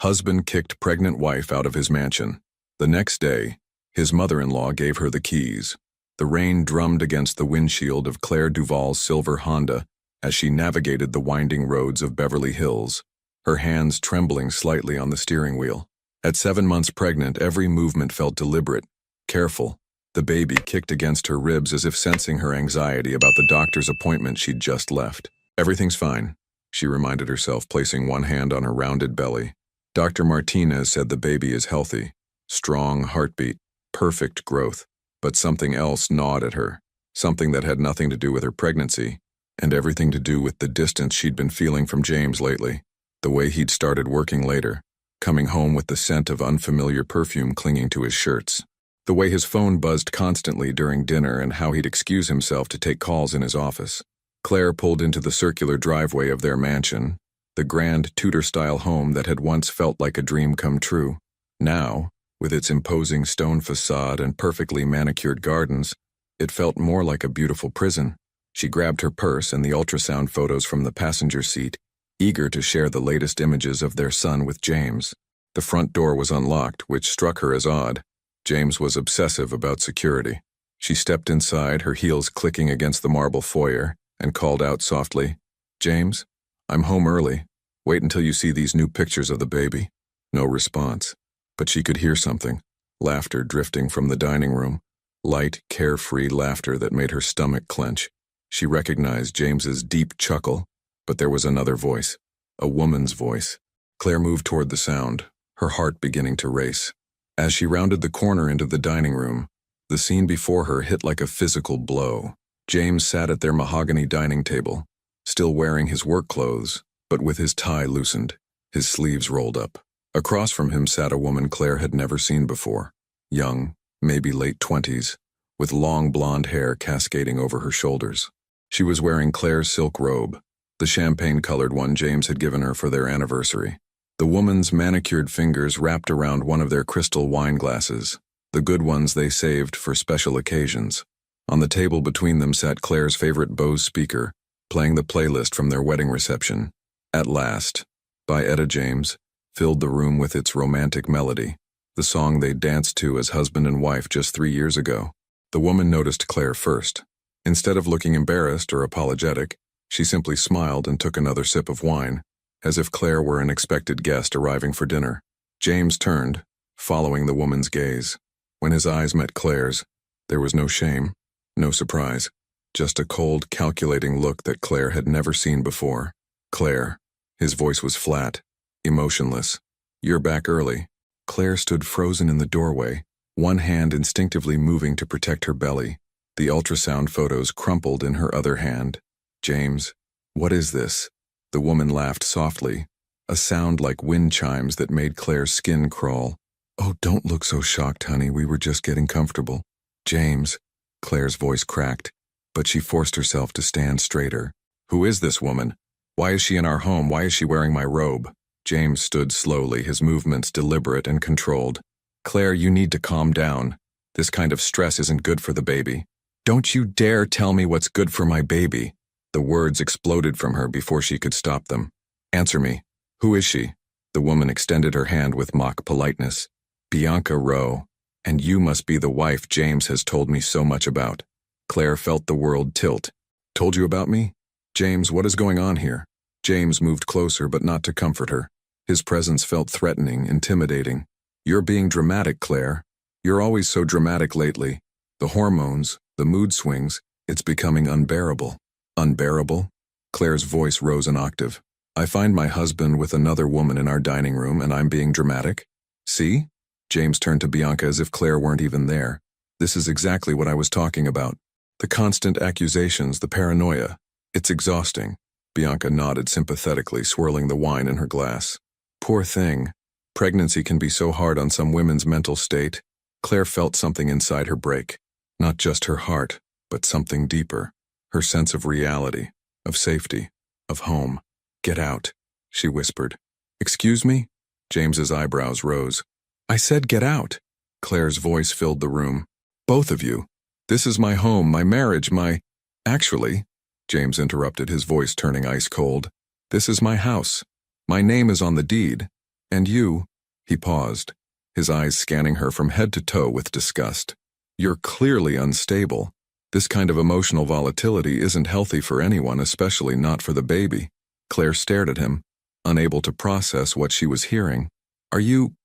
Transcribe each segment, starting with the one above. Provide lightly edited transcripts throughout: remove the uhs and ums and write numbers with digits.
Husband kicked pregnant wife out of his mansion. The next day, his mother-in-law gave her the keys. The rain drummed against the windshield of Claire Duval's silver Honda as she navigated the winding roads of Beverly Hills, her hands trembling slightly on the steering wheel. At 7 months pregnant, every movement felt deliberate, careful. The baby kicked against her ribs as if sensing her anxiety about the doctor's appointment she'd just left. "Everything's fine," she reminded herself, placing one hand on her rounded belly. Dr. Martinez said the baby is healthy, strong heartbeat, perfect growth, but something else gnawed at her, something that had nothing to do with her pregnancy, and everything to do with the distance she'd been feeling from James lately, the way he'd started working later, coming home with the scent of unfamiliar perfume clinging to his shirts, the way his phone buzzed constantly during dinner and how he'd excuse himself to take calls in his office. Claire pulled into the circular driveway of their mansion, the grand Tudor-style home that had once felt like a dream come true. Now, with its imposing stone facade and perfectly manicured gardens, it felt more like a beautiful prison. She grabbed her purse and the ultrasound photos from the passenger seat, eager to share the latest images of their son with James. The front door was unlocked, which struck her as odd. James was obsessive about security. She stepped inside, her heels clicking against the marble foyer, and called out softly, "James, I'm home early. Wait until you see these new pictures of the baby." No response. But she could hear something, laughter drifting from the dining room, light, carefree laughter that made her stomach clench. She recognized James's deep chuckle, but there was another voice, a woman's voice. Claire moved toward the sound, her heart beginning to race. As she rounded the corner into the dining room, the scene before her hit like a physical blow. James sat at their mahogany dining table, still wearing his work clothes, but with his tie loosened, his sleeves rolled up. Across from him sat a woman Claire had never seen before, young, maybe late 20s, with long blonde hair cascading over her shoulders. She was wearing Claire's silk robe, the champagne-colored one James had given her for their anniversary. The woman's manicured fingers wrapped around one of their crystal wine glasses, the good ones they saved for special occasions. On the table between them sat Claire's favorite Bose speaker, playing the playlist from their wedding reception. "At Last," by Etta James, filled the room with its romantic melody, the song they danced to as husband and wife just 3 years ago. The woman noticed Claire first. Instead of looking embarrassed or apologetic, she simply smiled and took another sip of wine, as if Claire were an expected guest arriving for dinner. James turned, following the woman's gaze. When his eyes met Claire's, there was no shame, no surprise, just a cold, calculating look that Claire had never seen before. "Claire," his voice was flat, emotionless. "You're back early." Claire stood frozen in the doorway, one hand instinctively moving to protect her belly, the ultrasound photos crumpled in her other hand. "James, what is this?" The woman laughed softly, a sound like wind chimes that made Claire's skin crawl. "Oh, don't look so shocked, honey. We were just getting comfortable." "James," Claire's voice cracked, but she forced herself to stand straighter. "Who is this woman? Why is she in our home? Why is she wearing my robe?" James stood slowly, his movements deliberate and controlled. "Claire, you need to calm down. This kind of stress isn't good for the baby." "Don't you dare tell me what's good for my baby." The words exploded from her before she could stop them. "Answer me. Who is she?" The woman extended her hand with mock politeness. "Bianca Rowe, and you must be the wife James has told me so much about." Claire felt the world tilt. "Told you about me? James, what is going on here?" James moved closer, but not to comfort her. His presence felt threatening, intimidating. "You're being dramatic, Claire. You're always so dramatic lately. The hormones, the mood swings, it's becoming unbearable." "Unbearable?" Claire's voice rose an octave. "I find my husband with another woman in our dining room and I'm being dramatic? See?" James turned to Bianca as if Claire weren't even there. "This is exactly what I was talking about. The constant accusations, the paranoia. It's exhausting." Bianca nodded sympathetically, swirling the wine in her glass. "Poor thing. Pregnancy can be so hard on some women's mental state." Claire felt something inside her break. Not just her heart, but something deeper. Her sense of reality, of safety, of home. "Get out," she whispered. "Excuse me?" James's eyebrows rose. "I said get out." Claire's voice filled the room. "Both of you. This is my home, my marriage, my—" "Actually," James interrupted, his voice turning ice cold, "this is my house. My name is on the deed. And you, he paused, his eyes scanning her from head to toe with disgust. You're clearly unstable. This kind of emotional volatility isn't healthy for anyone, especially not for the baby. Claire stared at him, unable to process what she was hearing. Are you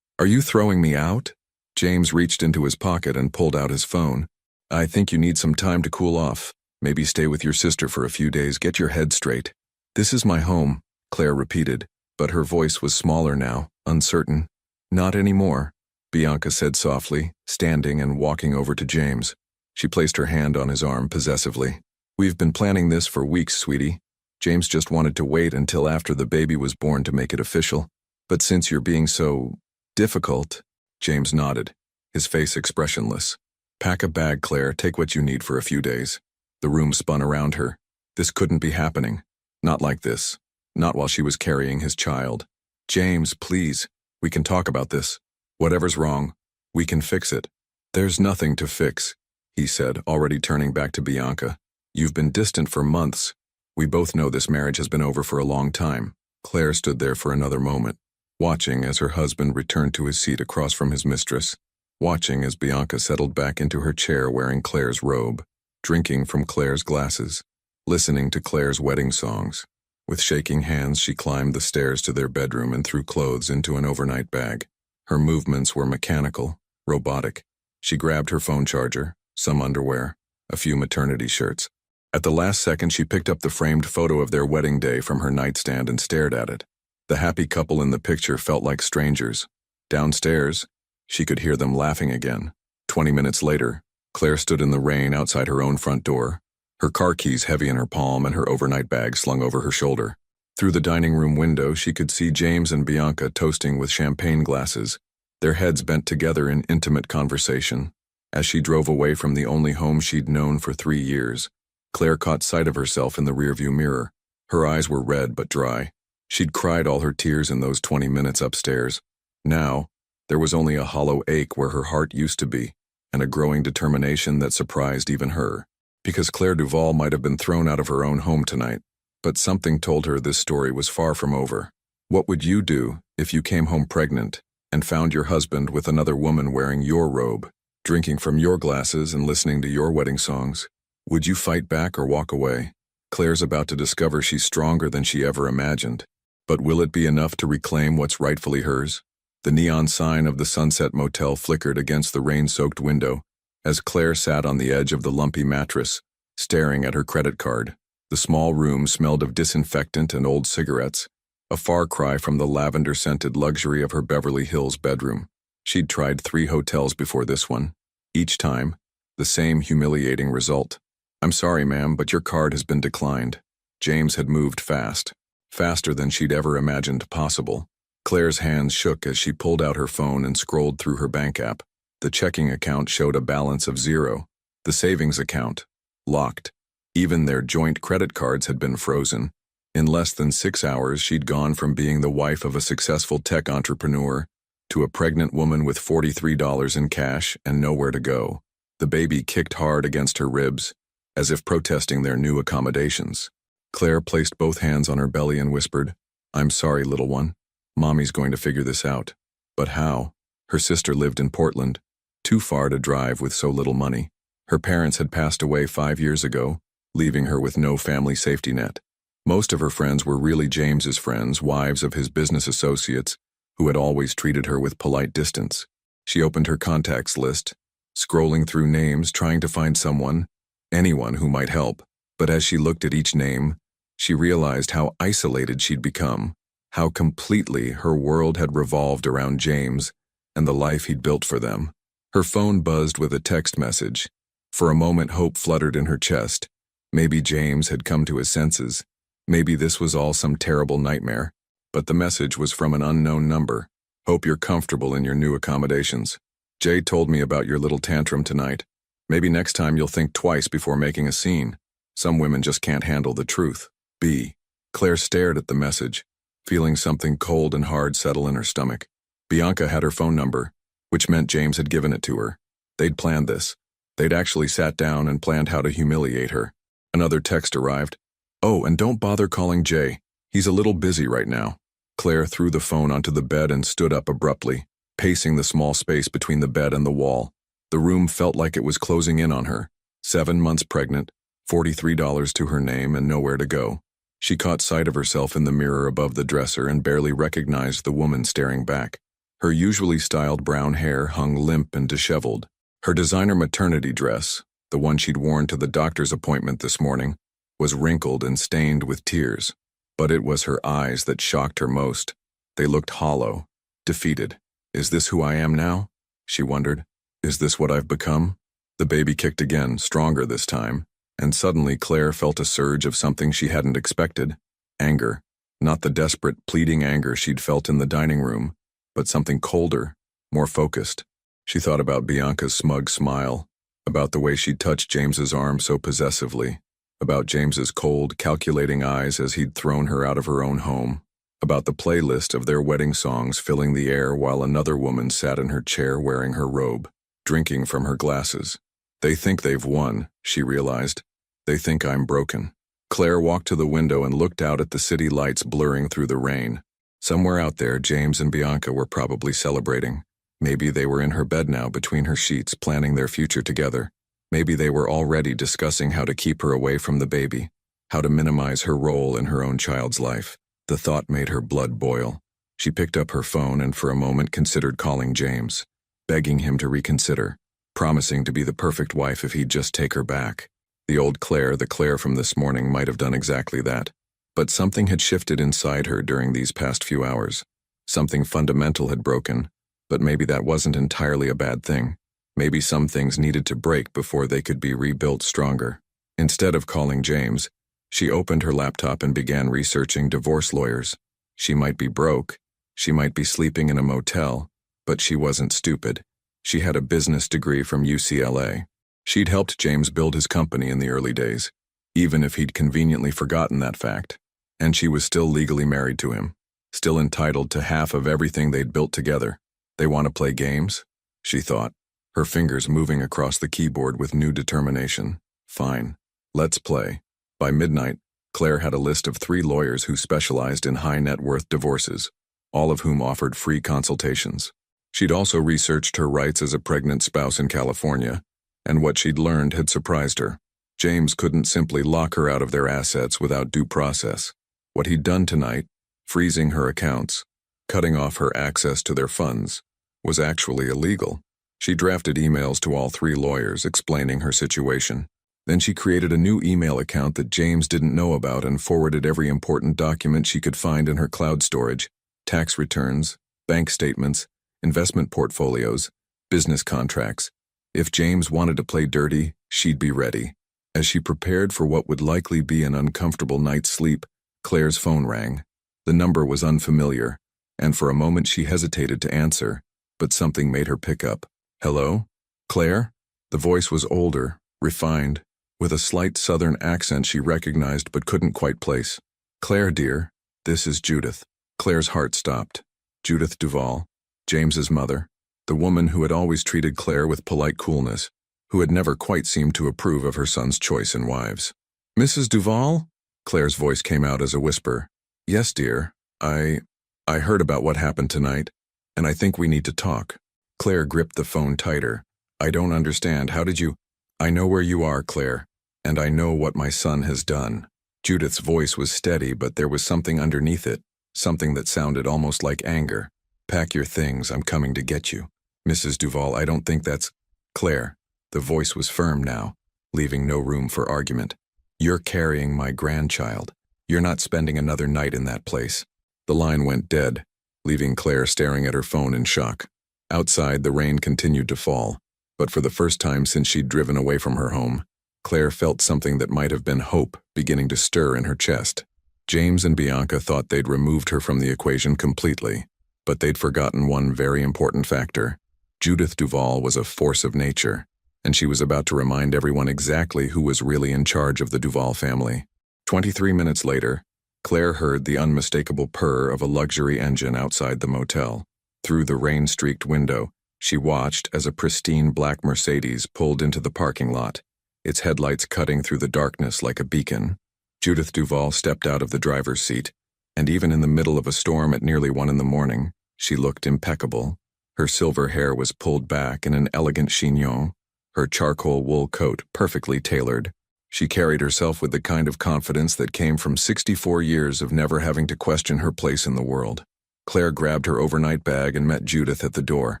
throwing me out? James reached into his pocket and pulled out his phone. I think you need some time to cool off. Maybe stay with your sister for a few days, get your head straight. This is my home, Claire repeated, but her voice was smaller now, uncertain. Not anymore, Bianca said softly, standing and walking over to James. She placed her hand on his arm possessively. We've been planning this for weeks, sweetie. James just wanted to wait until after the baby was born to make it official. But since you're being so difficult, James nodded, his face expressionless. Pack a bag, Claire, take what you need for a few days. The room spun around her. This couldn't be happening. Not like this. Not while she was carrying his child. James, please, we can talk about this. Whatever's wrong, we can fix it. There's nothing to fix, he said, already turning back to Bianca. You've been distant for months. We both know this marriage has been over for a long time. Claire stood there for another moment, watching as her husband returned to his seat across from his mistress, watching as Bianca settled back into her chair wearing Claire's robe, drinking from Claire's glasses, listening to Claire's wedding songs. With shaking hands, she climbed the stairs to their bedroom and threw clothes into an overnight bag. Her movements were mechanical, robotic. She grabbed her phone charger, some underwear, a few maternity shirts. At the last second, she picked up the framed photo of their wedding day from her nightstand and stared at it. The happy couple in the picture felt like strangers. Downstairs, she could hear them laughing again. 20 minutes later, Claire stood in the rain outside her own front door, her car keys heavy in her palm and her overnight bag slung over her shoulder. Through the dining room window, she could see James and Bianca toasting with champagne glasses, their heads bent together in intimate conversation. As she drove away from the only home she'd known for 3 years, Claire caught sight of herself in the rearview mirror. Her eyes were red but dry. She'd cried all her tears in those 20 minutes upstairs. Now, there was only a hollow ache where her heart used to be, and a growing determination that surprised even her. Because Claire Duval might have been thrown out of her own home tonight, but something told her this story was far from over. What would you do if you came home pregnant and found your husband with another woman wearing your robe, drinking from your glasses and listening to your wedding songs? Would you fight back or walk away? Claire's about to discover she's stronger than she ever imagined. But will it be enough to reclaim what's rightfully hers? The neon sign of the Sunset Motel flickered against the rain-soaked window as Claire sat on the edge of the lumpy mattress, staring at her credit card. The small room smelled of disinfectant and old cigarettes, a far cry from the lavender-scented luxury of her Beverly Hills bedroom. She'd tried 3 hotels before this one. Each time, the same humiliating result. I'm sorry, ma'am, but your card has been declined. James had moved fast, faster than she'd ever imagined possible. Claire's hands shook as she pulled out her phone and scrolled through her bank app. The checking account showed a balance of 0. The savings account, locked. Even their joint credit cards had been frozen. In less than 6 hours, she'd gone from being the wife of a successful tech entrepreneur to a pregnant woman with $43 in cash and nowhere to go. The baby kicked hard against her ribs, as if protesting their new accommodations. Claire placed both hands on her belly and whispered, I'm sorry, little one. Mommy's going to figure this out. But how? Her sister lived in Portland, too far to drive with so little money. Her parents had passed away 5 years ago, leaving her with no family safety net. Most of her friends were really James's friends, wives of his business associates, who had always treated her with polite distance. She opened her contacts list, scrolling through names, trying to find someone, anyone who might help. But as she looked at each name, she realized how isolated she'd become, how completely her world had revolved around James and the life he'd built for them. Her phone buzzed with a text message. For a moment, hope fluttered in her chest. Maybe James had come to his senses. Maybe this was all some terrible nightmare. But the message was from an unknown number. Hope you're comfortable in your new accommodations. Jay told me about your little tantrum tonight. Maybe next time you'll think twice before making a scene. Some women just can't handle the truth. B. Claire stared at the message, feeling something cold and hard settle in her stomach. Bianca had her phone number, which meant James had given it to her. They'd planned this. They'd actually sat down and planned how to humiliate her. Another text arrived. Oh, and don't bother calling Jay. He's a little busy right now. Claire threw the phone onto the bed and stood up abruptly, pacing the small space between the bed and the wall. The room felt like it was closing in on her. 7 months pregnant, $43 to her name, and nowhere to go. She caught sight of herself in the mirror above the dresser and barely recognized the woman staring back. Her usually styled brown hair hung limp and disheveled. Her designer maternity dress, the one she'd worn to the doctor's appointment this morning, was wrinkled and stained with tears. But it was her eyes that shocked her most. They looked hollow, defeated. Is this who I am now? She wondered. Is this what I've become? The baby kicked again, stronger this time, and suddenly Claire felt a surge of something she hadn't expected. Anger. Not the desperate, pleading anger she'd felt in the dining room, but something colder, more focused. She thought about Bianca's smug smile, about the way she'd touched James's arm so possessively, about James's cold, calculating eyes as he'd thrown her out of her own home, about the playlist of their wedding songs filling the air while another woman sat in her chair wearing her robe, drinking from her glasses. They think they've won, she realized. They think I'm broken. Claire walked to the window and looked out at the city lights blurring through the rain. Somewhere out there, James and Bianca were probably celebrating. Maybe they were in her bed now between her sheets, planning their future together. Maybe they were already discussing how to keep her away from the baby, how to minimize her role in her own child's life. The thought made her blood boil. She picked up her phone and for a moment considered calling James, begging him to reconsider, promising to be the perfect wife if he'd just take her back. The old Claire, the Claire from this morning, might have done exactly that. But something had shifted inside her during these past few hours. Something fundamental had broken, but maybe that wasn't entirely a bad thing. Maybe some things needed to break before they could be rebuilt stronger. Instead of calling James, she opened her laptop and began researching divorce lawyers. She might be broke, she might be sleeping in a motel, but she wasn't stupid. She had a business degree from UCLA. She'd helped James build his company in the early days, even if he'd conveniently forgotten that fact. And she was still legally married to him, still entitled to half of everything they'd built together. They want to play games? She thought, her fingers moving across the keyboard with new determination. Fine, let's play. By midnight, Claire had a list of 3 lawyers who specialized in high-net-worth divorces, all of whom offered free consultations. She'd also researched her rights as a pregnant spouse in California, and what she'd learned had surprised her. James couldn't simply lock her out of their assets without due process. What he'd done tonight, freezing her accounts, cutting off her access to their funds, was actually illegal. She drafted emails to all 3 lawyers explaining her situation. Then she created a new email account that James didn't know about and forwarded every important document she could find in her cloud storage: tax returns, bank statements, investment portfolios, business contracts. If James wanted to play dirty, she'd be ready. As she prepared for what would likely be an uncomfortable night's sleep, Claire's phone rang. The number was unfamiliar, and for a moment she hesitated to answer, but something made her pick up. Hello? Claire? The voice was older, refined, with a slight southern accent she recognized but couldn't quite place. Claire, dear, this is Judith. Claire's heart stopped. Judith Duvall, James's mother, the woman who had always treated Claire with polite coolness, who had never quite seemed to approve of her son's choice in wives. Mrs. Duvall? Claire's voice came out as a whisper. Yes, dear, I heard about what happened tonight, and I think we need to talk. Claire gripped the phone tighter. I don't understand. How did you... I know where you are, Claire, and I know what my son has done. Judith's voice was steady, but there was something underneath it, something that sounded almost like anger. Pack your things, I'm coming to get you. Mrs. Duvall, I don't think that's... Claire. The voice was firm now, leaving no room for argument. You're carrying my grandchild. You're not spending another night in that place. The line went dead, leaving Claire staring at her phone in shock. Outside, the rain continued to fall, but for the first time since she'd driven away from her home, Claire felt something that might have been hope beginning to stir in her chest. James and Bianca thought they'd removed her from the equation completely, but they'd forgotten one very important factor. Judith Duvall was a force of nature, and she was about to remind everyone exactly who was really in charge of the Duvall family. 23 minutes later, Claire heard the unmistakable purr of a luxury engine outside the motel. Through the rain-streaked window, she watched as a pristine black Mercedes pulled into the parking lot, its headlights cutting through the darkness like a beacon. Judith Duvall stepped out of the driver's seat, And even in the middle of a storm at nearly 1 a.m, she looked impeccable. Her silver hair was pulled back in an elegant chignon, her charcoal wool coat perfectly tailored. She carried herself with the kind of confidence that came from 64 years of never having to question her place in the world. Claire grabbed her overnight bag and met Judith at the door.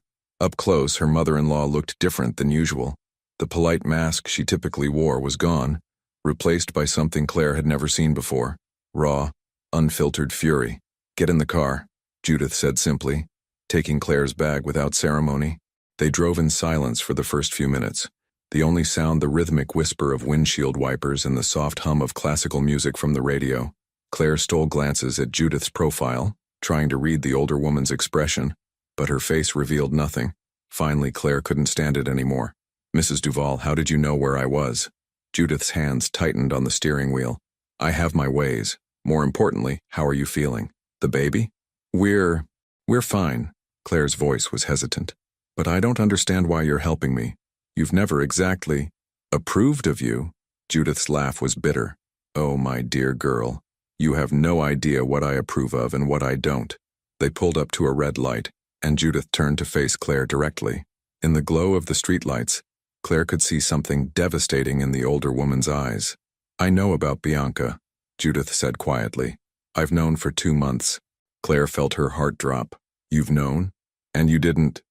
Up close, her mother-in-law looked different than usual. The polite mask she typically wore was gone, replaced by something Claire had never seen before: raw, unfiltered fury. "Get in the car," Judith said simply, taking Claire's bag without ceremony. They drove in silence for the first few minutes, the only sound the rhythmic whisper of windshield wipers and the soft hum of classical music from the radio. Claire stole glances at Judith's profile, trying to read the older woman's expression, but her face revealed nothing. Finally, Claire couldn't stand it anymore. "Mrs. Duval, how did you know where I was?" Judith's hands tightened on the steering wheel. "I have my ways. More importantly, how are you feeling? The baby?" We're fine." Claire's voice was hesitant. "But I don't understand why you're helping me. You've never exactly approved of you." Judith's laugh was bitter. "Oh, my dear girl, you have no idea what I approve of and what I don't." They pulled up to a red light, and Judith turned to face Claire directly. In the glow of the streetlights, Claire could see something devastating in the older woman's eyes. "I know about Bianca," Judith said quietly. "I've known for 2 months." Claire felt her heart drop. "You've known? And you didn't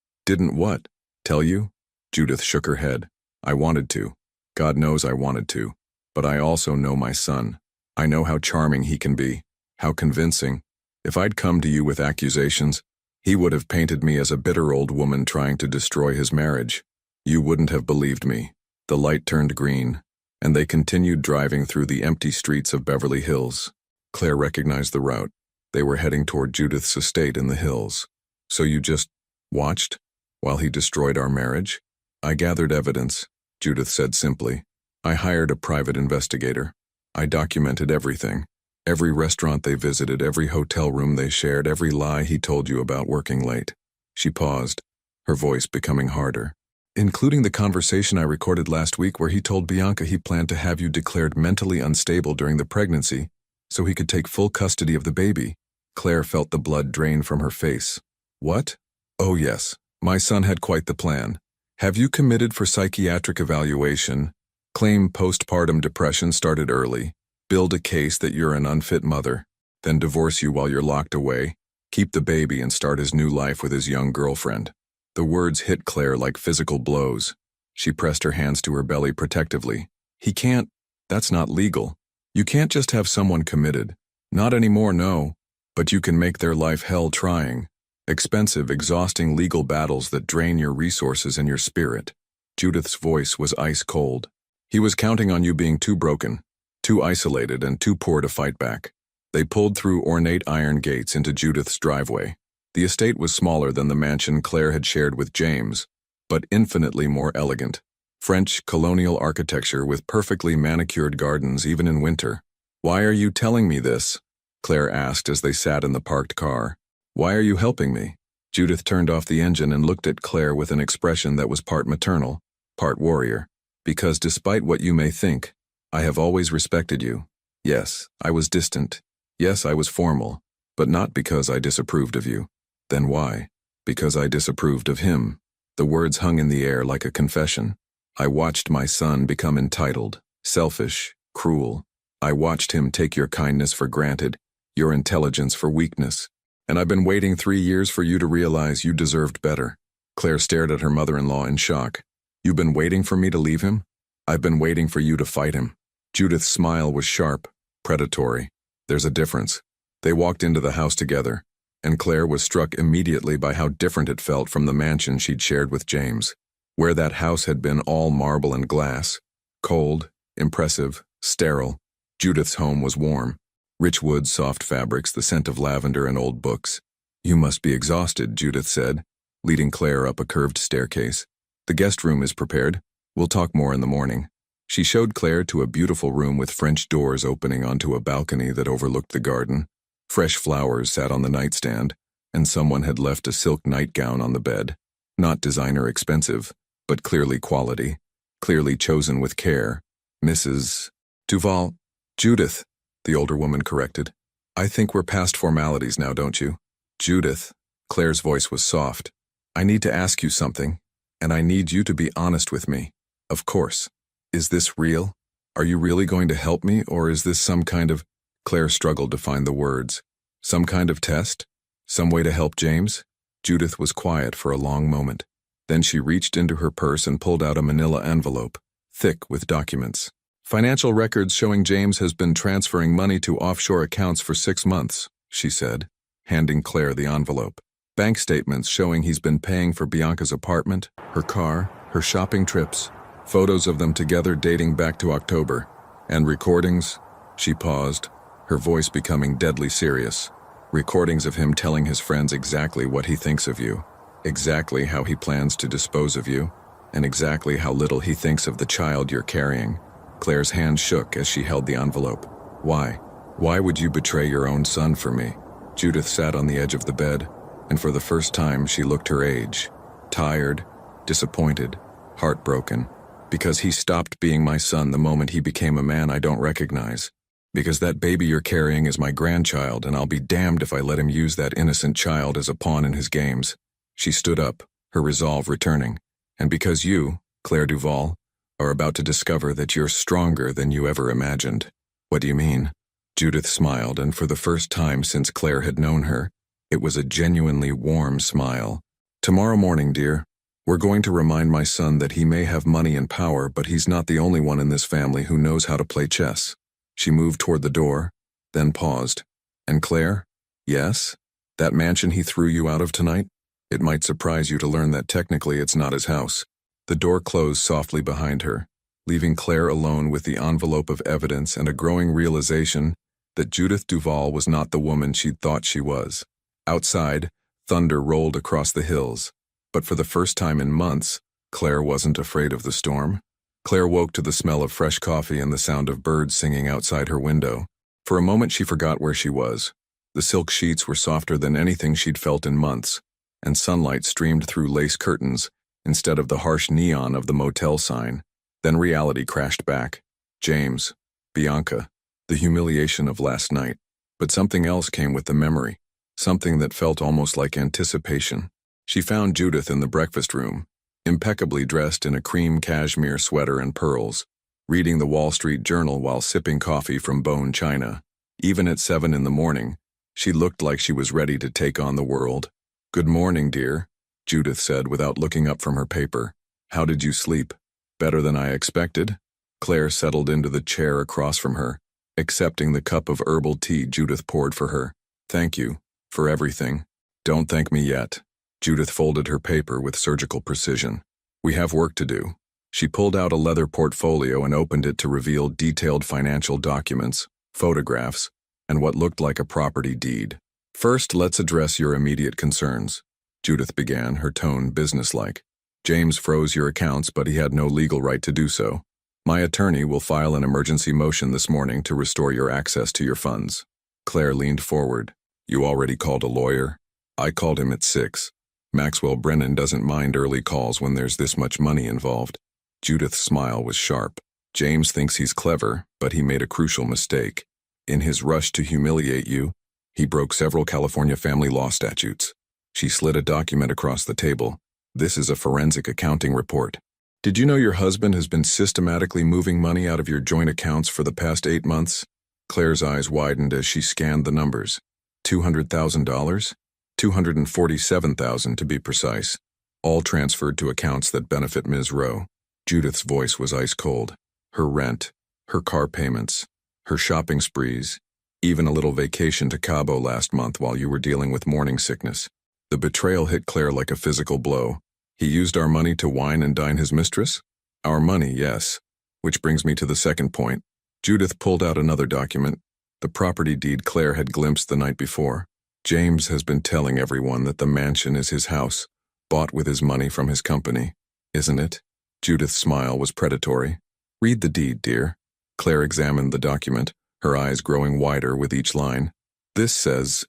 what? Tell you?" Judith shook her head. "I wanted to. God knows I wanted to. But I also know my son. I know how charming he can be, how convincing. If I'd come to you with accusations, he would have painted me as a bitter old woman trying to destroy his marriage. You wouldn't have believed me." The light turned green, and they continued driving through the empty streets of Beverly Hills. Claire recognized the route. They were heading toward Judith's estate in the hills. "So you just watched while he destroyed our marriage?" "I gathered evidence," Judith said simply. "I hired a private investigator. I documented everything. Every restaurant they visited, every hotel room they shared, every lie he told you about working late." She paused, her voice becoming harder. "Including the conversation I recorded last week where he told Bianca he planned to have you declared mentally unstable during the pregnancy so he could take full custody of the baby." Claire felt the blood drain from her face. "What?" "Oh yes, my son had quite the plan. Have you committed for psychiatric evaluation, claim postpartum depression started early, build a case that you're an unfit mother, then divorce you while you're locked away, keep the baby and start his new life with his young girlfriend." The words hit Claire like physical blows. She pressed her hands to her belly protectively. "He can't. That's not legal. You can't just have someone committed. Not anymore, no. But you can make their life hell trying. Expensive, exhausting legal battles that drain your resources and your spirit." Judith's voice was ice cold. "He was counting on you being too broken, too isolated, and too poor to fight back." They pulled through ornate iron gates into Judith's driveway. The estate was smaller than the mansion Claire had shared with James, but infinitely more elegant. French colonial architecture with perfectly manicured gardens even in winter. "Why are you telling me this?" Claire asked as they sat in the parked car. "Why are you helping me?" Judith turned off the engine and looked at Claire with an expression that was part maternal, part warrior. "Because despite what you may think, I have always respected you. Yes, I was distant. Yes, I was formal, but not because I disapproved of you." "Then why?" "Because I disapproved of him." The words hung in the air like a confession. "I watched my son become entitled, selfish, cruel. I watched him take your kindness for granted, your intelligence for weakness. And I've been waiting 3 years for you to realize you deserved better." Claire stared at her mother-in-law in shock. "You've been waiting for me to leave him? I've been waiting for you to fight him." Judith's smile was sharp, predatory. "There's a difference." They walked into the house together, and Claire was struck immediately by how different it felt from the mansion she'd shared with James, where that house had been all marble and glass. Cold, impressive, sterile. Judith's home was warm. Rich woods, soft fabrics, the scent of lavender and old books. "You must be exhausted," Judith said, leading Claire up a curved staircase. "The guest room is prepared. We'll talk more in the morning." She showed Claire to a beautiful room with French doors opening onto a balcony that overlooked the garden. Fresh flowers sat on the nightstand, and someone had left a silk nightgown on the bed. Not designer expensive, but clearly quality, clearly chosen with care. "Mrs. Duval." "Judith," the older woman corrected. I think we're past formalities now, don't you? Judith, Claire's voice was soft. I need to ask you something, and I need you to be honest with me. Of course. Is this real? Are you really going to help me, or is this some kind of— Claire struggled to find the words. Some kind of test? Some way to help James? Judith was quiet for a long moment. Then she reached into her purse and pulled out a manila envelope, thick with documents. Financial records showing James has been transferring money to offshore accounts for 6 months, she said, handing Claire the envelope. Bank statements showing he's been paying for Bianca's apartment, her car, her shopping trips, photos of them together dating back to October, and recordings— She paused, her voice becoming deadly serious. Recordings of him telling his friends exactly what he thinks of you, exactly how he plans to dispose of you, and exactly how little he thinks of the child you're carrying. Claire's hand shook as she held the envelope. Why? Why would you betray your own son for me? Judith sat on the edge of the bed, and for the first time she looked her age. Tired, disappointed, heartbroken. Because he stopped being my son the moment he became a man I don't recognize. Because that baby you're carrying is my grandchild, and I'll be damned if I let him use that innocent child as a pawn in his games. She stood up, her resolve returning. And because you, Claire Duval, are about to discover that you're stronger than you ever imagined. What do you mean? Judith smiled, and for the first time since Claire had known her, it was a genuinely warm smile. Tomorrow morning, dear, we're going to remind my son that he may have money and power, but he's not the only one in this family who knows how to play chess. She moved toward the door, then paused. And Claire? Yes? That mansion he threw you out of tonight? It might surprise you to learn that technically it's not his house. The door closed softly behind her, leaving Claire alone with the envelope of evidence and a growing realization that Judith Duval was not the woman she'd thought she was. Outside, thunder rolled across the hills, but for the first time in months, Claire wasn't afraid of the storm. Claire woke to the smell of fresh coffee and the sound of birds singing outside her window. For a moment she forgot where she was. The silk sheets were softer than anything she'd felt in months, and sunlight streamed through lace curtains instead of the harsh neon of the motel sign. Then reality crashed back. James, Bianca, the humiliation of last night. But something else came with the memory, something that felt almost like anticipation. She found Judith in the breakfast room, impeccably dressed in a cream cashmere sweater and pearls, reading the Wall Street Journal while sipping coffee from bone china. Even at 7 in the morning, she looked like she was ready to take on the world. Good morning, dear, Judith said without looking up from her paper. How did you sleep? Better than I expected? Claire settled into the chair across from her, accepting the cup of herbal tea Judith poured for her. Thank you, for everything. Don't thank me yet. Judith folded her paper with surgical precision. We have work to do. She pulled out a leather portfolio and opened it to reveal detailed financial documents, photographs, and what looked like a property deed. First, let's address your immediate concerns, Judith began, her tone businesslike. James froze your accounts, but he had no legal right to do so. My attorney will file an emergency motion this morning to restore your access to your funds. Claire leaned forward. You already called a lawyer? I called him at 6. Maxwell Brennan doesn't mind early calls when there's this much money involved. Judith's smile was sharp. James thinks he's clever, but he made a crucial mistake. In his rush to humiliate you, he broke several California family law statutes. She slid a document across the table. This is a forensic accounting report. Did you know your husband has been systematically moving money out of your joint accounts for the past 8 months? Claire's eyes widened as she scanned the numbers. $200,000? $247,000 to be precise, all transferred to accounts that benefit Ms. Rowe. Judith's voice was ice cold. Her rent, her car payments, her shopping sprees, even a little vacation to Cabo last month while you were dealing with morning sickness. The betrayal hit Claire like a physical blow. He used our money to wine and dine his mistress? Our money, yes. Which brings me to the second point. Judith pulled out another document, the property deed Claire had glimpsed the night before. James has been telling everyone that the mansion is his house, bought with his money from his company. Isn't it? Judith's smile was predatory. Read the deed, dear. Claire examined the document, her eyes growing wider with each line. This says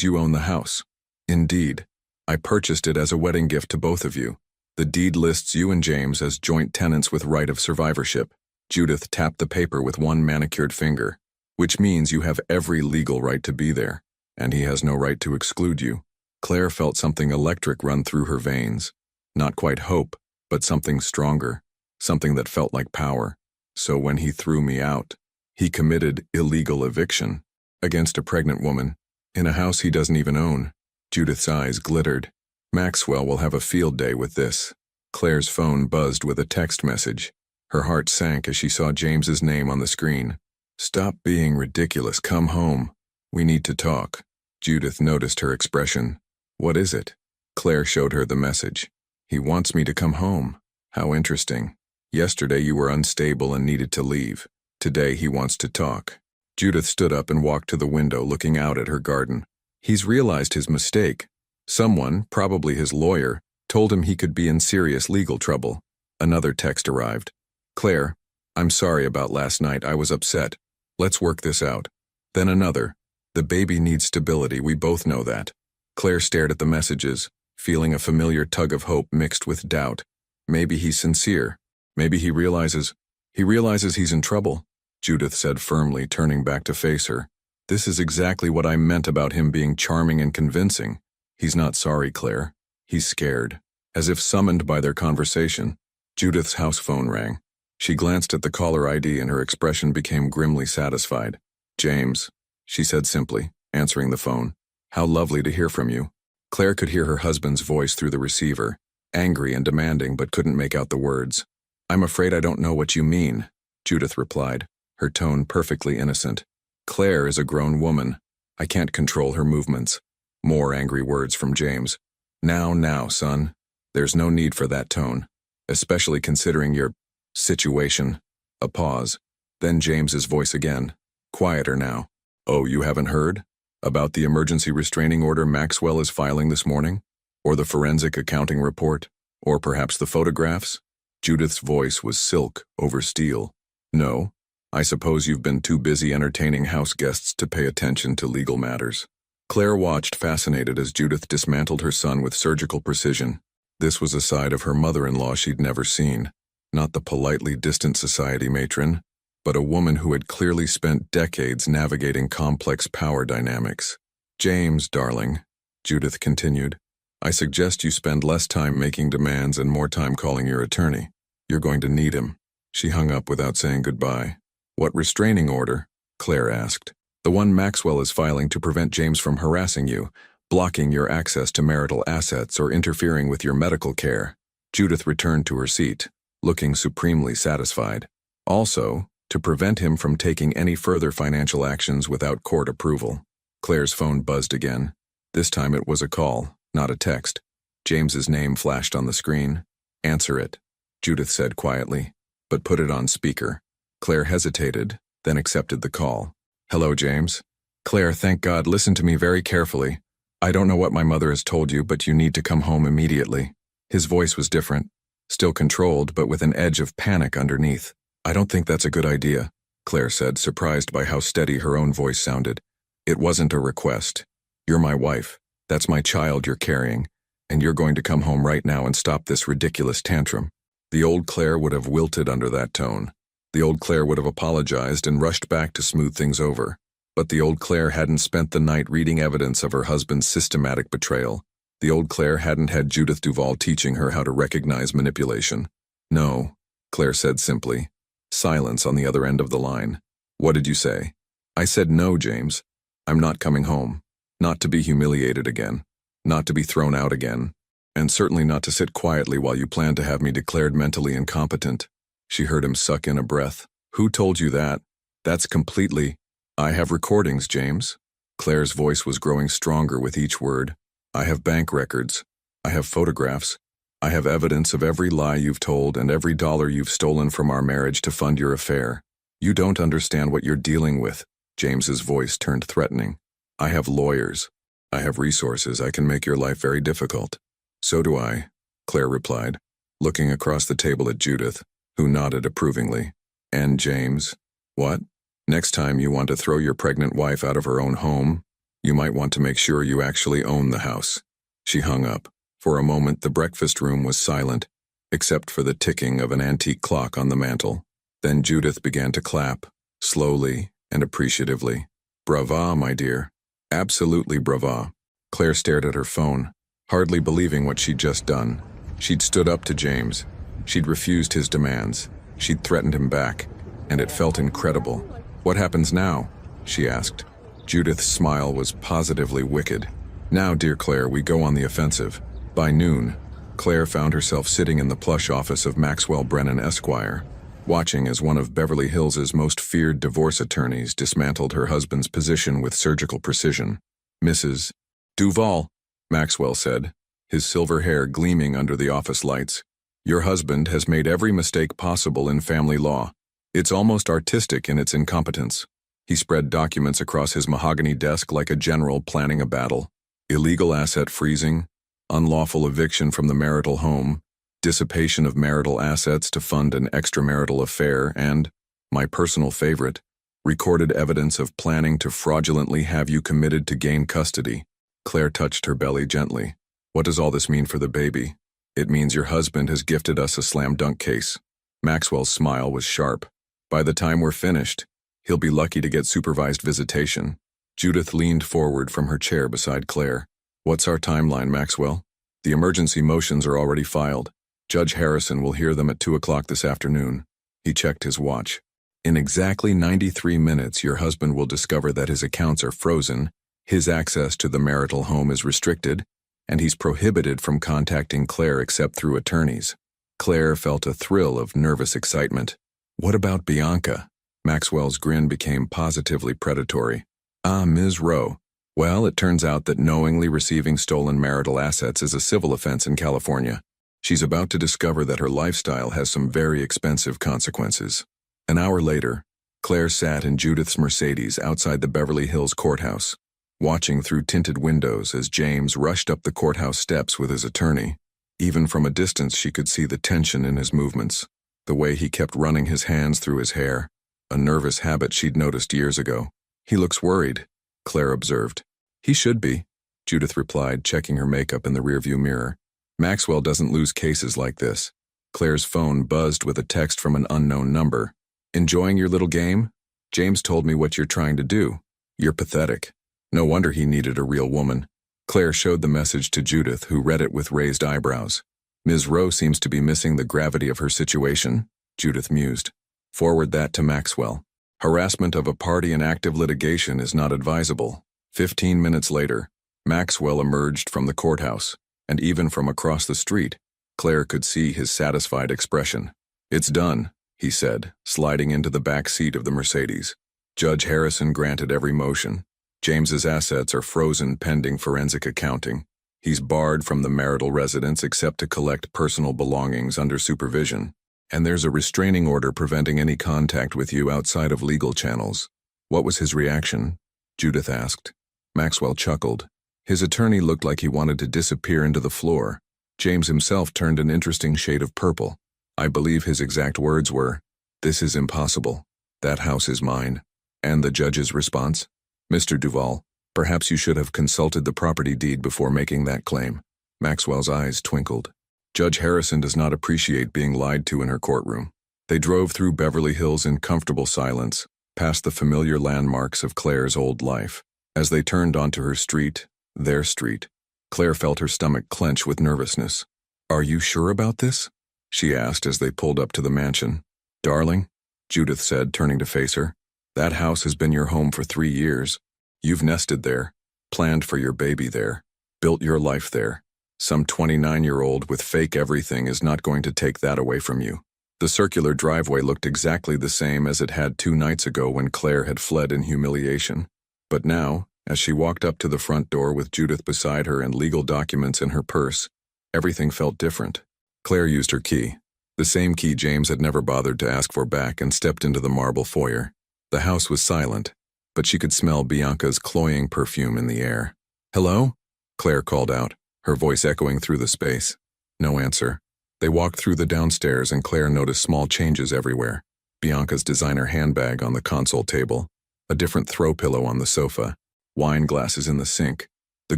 you own the house. Indeed. I purchased it as a wedding gift to both of you. The deed lists you and James as joint tenants with right of survivorship. Judith tapped the paper with one manicured finger. which means you have every legal right to be there, and he has no right to exclude you. Claire felt something electric run through her veins. Not quite hope, but something stronger, something that felt like power. So when he threw me out, he committed illegal eviction against a pregnant woman in a house he doesn't even own. Judith's eyes glittered. Maxwell will have a field day with this. Claire's phone buzzed with a text message. Her heart sank as she saw James's name on the screen. Stop being ridiculous, come home. We need to talk. Judith noticed her expression. What is it? Claire showed her the message. He wants me to come home. How interesting. Yesterday you were unstable and needed to leave. Today he wants to talk. Judith stood up and walked to the window, looking out at her garden. He's realized his mistake. Someone, probably his lawyer, told him he could be in serious legal trouble. Another text arrived. Claire, I'm sorry about last night. I was upset. Let's work this out. Then another. The baby needs stability. We both know that. Claire stared at the messages, feeling a familiar tug of hope mixed with doubt. Maybe he's sincere. Maybe he realizes he's in trouble. Judith said firmly, turning back to face her. This is exactly what I meant about him being charming and convincing. He's not sorry, Claire. He's scared. As if summoned by their conversation, Judith's house phone rang. She glanced at the caller ID and her expression became grimly satisfied. James, she said simply, answering the phone. How lovely to hear from you. Claire could hear her husband's voice through the receiver, angry and demanding but couldn't make out the words. I'm afraid I don't know what you mean, Judith replied, her tone perfectly innocent. Claire is a grown woman. I can't control her movements. More angry words from James. Now, son. There's no need for that tone, especially considering your situation. A pause. Then James's voice again. Quieter now. Oh, you haven't heard? About the emergency restraining order Maxwell is filing this morning? Or the forensic accounting report? Or perhaps the photographs? Judith's voice was silk over steel. No. I suppose you've been too busy entertaining house guests to pay attention to legal matters. Claire watched fascinated as Judith dismantled her son with surgical precision. This was a side of her mother-in-law she'd never seen. Not the politely distant society matron, but a woman who had clearly spent decades navigating complex power dynamics. James, darling, Judith continued, I suggest you spend less time making demands and more time calling your attorney. You're going to need him. She hung up without saying goodbye. What restraining order? Claire asked. The one Maxwell is filing to prevent James from harassing you, blocking your access to marital assets or interfering with your medical care. Judith returned to her seat, looking supremely satisfied. Also, to prevent him from taking any further financial actions without court approval. Claire's phone buzzed again. This time it was a call, not a text. James's name flashed on the screen. Answer it, Judith said quietly, but put it on speaker. Claire hesitated, then accepted the call. Hello, James. Claire, thank God, listen to me very carefully. I don't know what my mother has told you, but you need to come home immediately. His voice was different, still controlled, but with an edge of panic underneath. I don't think that's a good idea, Claire said, surprised by how steady her own voice sounded. It wasn't a request. You're my wife. That's my child you're carrying, and you're going to come home right now and stop this ridiculous tantrum. The old Claire would have wilted under that tone. The old Claire would have apologized and rushed back to smooth things over. But the old Claire hadn't spent the night reading evidence of her husband's systematic betrayal. The old Claire hadn't had Judith Duvall teaching her how to recognize manipulation. No, Claire said simply. Silence on the other end of the line. What did you say? I said no, James. I'm not coming home. Not to be humiliated again. Not to be thrown out again. And certainly not to sit quietly while you plan to have me declared mentally incompetent. She heard him suck in a breath. Who told you that? That's completely... I have recordings, James. Claire's voice was growing stronger with each word. I have bank records. I have photographs. I have evidence of every lie you've told and every dollar you've stolen from our marriage to fund your affair. You don't understand what you're dealing with. James's voice turned threatening. I have lawyers. I have resources. I can make your life very difficult. So do I, Claire replied, looking across the table at Judith, who nodded approvingly. And James? What? Next time you want to throw your pregnant wife out of her own home, you might want to make sure you actually own the house. She hung up. For a moment, the breakfast room was silent, except for the ticking of an antique clock on the mantel. Then Judith began to clap, slowly, and appreciatively. Brava, my dear. Absolutely brava. Claire stared at her phone, hardly believing what she'd just done. She'd stood up to James. She'd refused his demands. She'd threatened him back, and it felt incredible. What happens now? She asked. Judith's smile was positively wicked. Now, dear Claire, we go on the offensive. By noon, Claire found herself sitting in the plush office of Maxwell Brennan Esquire, watching as one of Beverly Hills's most feared divorce attorneys dismantled her husband's position with surgical precision. Mrs. Duval, Maxwell said, his silver hair gleaming under the office lights. Your husband has made every mistake possible in family law. It's almost artistic in its incompetence. He spread documents across his mahogany desk like a general planning a battle. Illegal asset freezing, unlawful eviction from the marital home, dissipation of marital assets to fund an extramarital affair, and, my personal favorite, recorded evidence of planning to fraudulently have you committed to gain custody. Claire touched her belly gently. What does all this mean for the baby? It means your husband has gifted us a slam dunk case. Maxwell's smile was sharp. By the time we're finished, he'll be lucky to get supervised visitation. Judith leaned forward from her chair beside Claire. What's our timeline, Maxwell? The emergency motions are already filed. Judge Harrison will hear them at 2 o'clock this afternoon. He checked his watch. In exactly 93 minutes, your husband will discover that his accounts are frozen, his access to the marital home is restricted, and he's prohibited from contacting Claire except through attorneys. Claire felt a thrill of nervous excitement. What about Bianca? Maxwell's grin became positively predatory. Ah, Ms. Rowe. Well, it turns out that knowingly receiving stolen marital assets is a civil offense in California. She's about to discover that her lifestyle has some very expensive consequences. An hour later, Claire sat in Judith's Mercedes outside the Beverly Hills courthouse, watching through tinted windows as James rushed up the courthouse steps with his attorney. Even from a distance she could see the tension in his movements, the way he kept running his hands through his hair, a nervous habit she'd noticed years ago. He looks worried, Claire observed. He should be, Judith replied, checking her makeup in the rearview mirror. Maxwell doesn't lose cases like this. Claire's phone buzzed with a text from an unknown number. Enjoying your little game? James told me what you're trying to do. You're pathetic. No wonder he needed a real woman. Claire showed the message to Judith, who read it with raised eyebrows. Ms. Rowe seems to be missing the gravity of her situation, Judith mused. Forward that to Maxwell. Harassment of a party in active litigation is not advisable. 15 minutes later, Maxwell emerged from the courthouse, and even from across the street, Claire could see his satisfied expression. It's done, he said, sliding into the back seat of the Mercedes. Judge Harrison granted every motion. James's assets are frozen pending forensic accounting. He's barred from the marital residence except to collect personal belongings under supervision. And there's a restraining order preventing any contact with you outside of legal channels. What was his reaction? Judith asked. Maxwell chuckled. His attorney looked like he wanted to disappear into the floor. James himself turned an interesting shade of purple. I believe his exact words were, "This is impossible. That house is mine." And the judge's response? Mr. Duval, perhaps you should have consulted the property deed before making that claim. Maxwell's eyes twinkled. Judge Harrison does not appreciate being lied to in her courtroom. They drove through Beverly Hills in comfortable silence, past the familiar landmarks of Claire's old life. As they turned onto her street, their street, Claire felt her stomach clench with nervousness. Are you sure about this? She asked as they pulled up to the mansion. Darling, Judith said, turning to face her, that house has been your home for 3 years. You've nested there, planned for your baby there, built your life there. Some 29-year-old with fake everything is not going to take that away from you. The circular driveway looked exactly the same as it had 2 nights ago when Claire had fled in humiliation. But now, as she walked up to the front door with Judith beside her and legal documents in her purse, everything felt different. Claire used her key, the same key James had never bothered to ask for back, and stepped into the marble foyer. The house was silent, but she could smell Bianca's cloying perfume in the air. Hello? Claire called out, her voice echoing through the space. No answer. They walked through the downstairs and Claire noticed small changes everywhere. Bianca's designer handbag on the console table, a different throw pillow on the sofa, wine glasses in the sink, the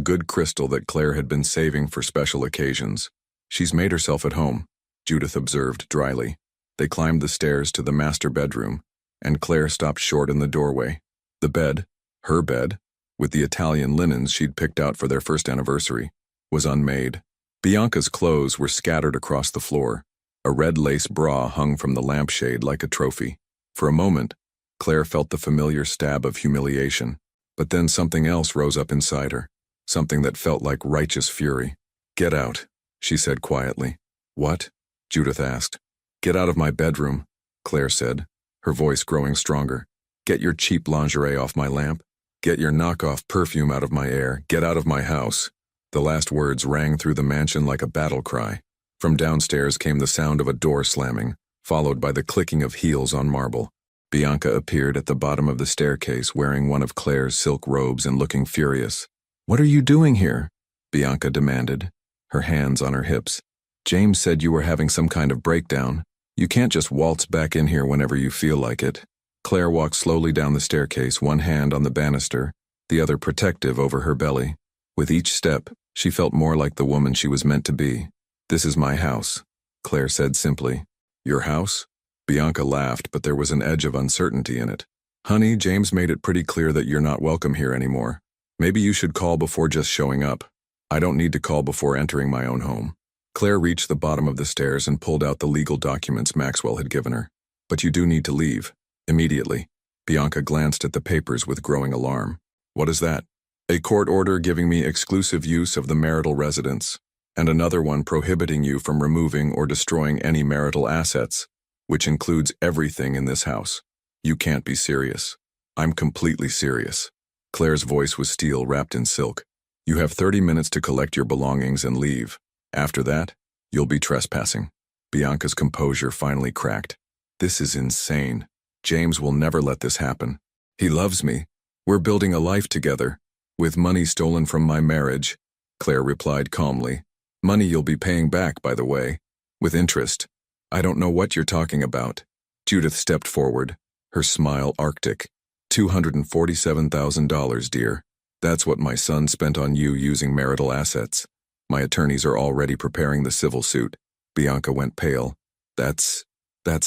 good crystal that Claire had been saving for special occasions. She's made herself at home, Judith observed dryly. They climbed the stairs to the master bedroom. and Claire stopped short in the doorway. The bed, her bed, with the Italian linens she'd picked out for their first anniversary, was unmade. Bianca's clothes were scattered across the floor. A red lace bra hung from the lampshade like a trophy. For a moment, Claire felt the familiar stab of humiliation, but then something else rose up inside her, something that felt like righteous fury. "Get out," she said quietly. "What?" Judith asked. "Get out of my bedroom," Claire said, her voice growing stronger. "Get your cheap lingerie off my lamp. Get your knockoff perfume out of my air. Get out of my house." The last words rang through the mansion like a battle cry. From downstairs came the sound of a door slamming, followed by the clicking of heels on marble. Bianca appeared at the bottom of the staircase wearing one of Claire's silk robes and looking furious. "What are you doing here?" Bianca demanded, her hands on her hips. "James said you were having some kind of breakdown. You can't just waltz back in here whenever you feel like it." Claire walked slowly down the staircase, one hand on the banister, the other protective over her belly. With each step, she felt more like the woman she was meant to be. "This is my house," Claire said simply. "Your house?" Bianca laughed, but there was an edge of uncertainty in it. "Honey, James made it pretty clear that you're not welcome here anymore. Maybe you should call before just showing up. I don't need to call before entering my own home." Claire reached the bottom of the stairs and pulled out the legal documents Maxwell had given her. "But you do need to leave. Immediately." Bianca glanced at the papers with growing alarm. "What is that?" "A court order giving me exclusive use of the marital residence, and another one prohibiting you from removing or destroying any marital assets, which includes everything in this house. You can't be serious." "I'm completely serious." Claire's voice was steel wrapped in silk. "You have 30 minutes to collect your belongings and leave. After that, you'll be trespassing." Bianca's composure finally cracked. "This is insane. James will never let this happen. He loves me. We're building a life together. With money stolen from my marriage," Claire replied calmly. "Money you'll be paying back, by the way, with interest." "I don't know what you're talking about." Judith stepped forward, her smile arctic. $247,000, dear. That's what my son spent on you using marital assets. My attorneys are already preparing the civil suit." Bianca went pale. That's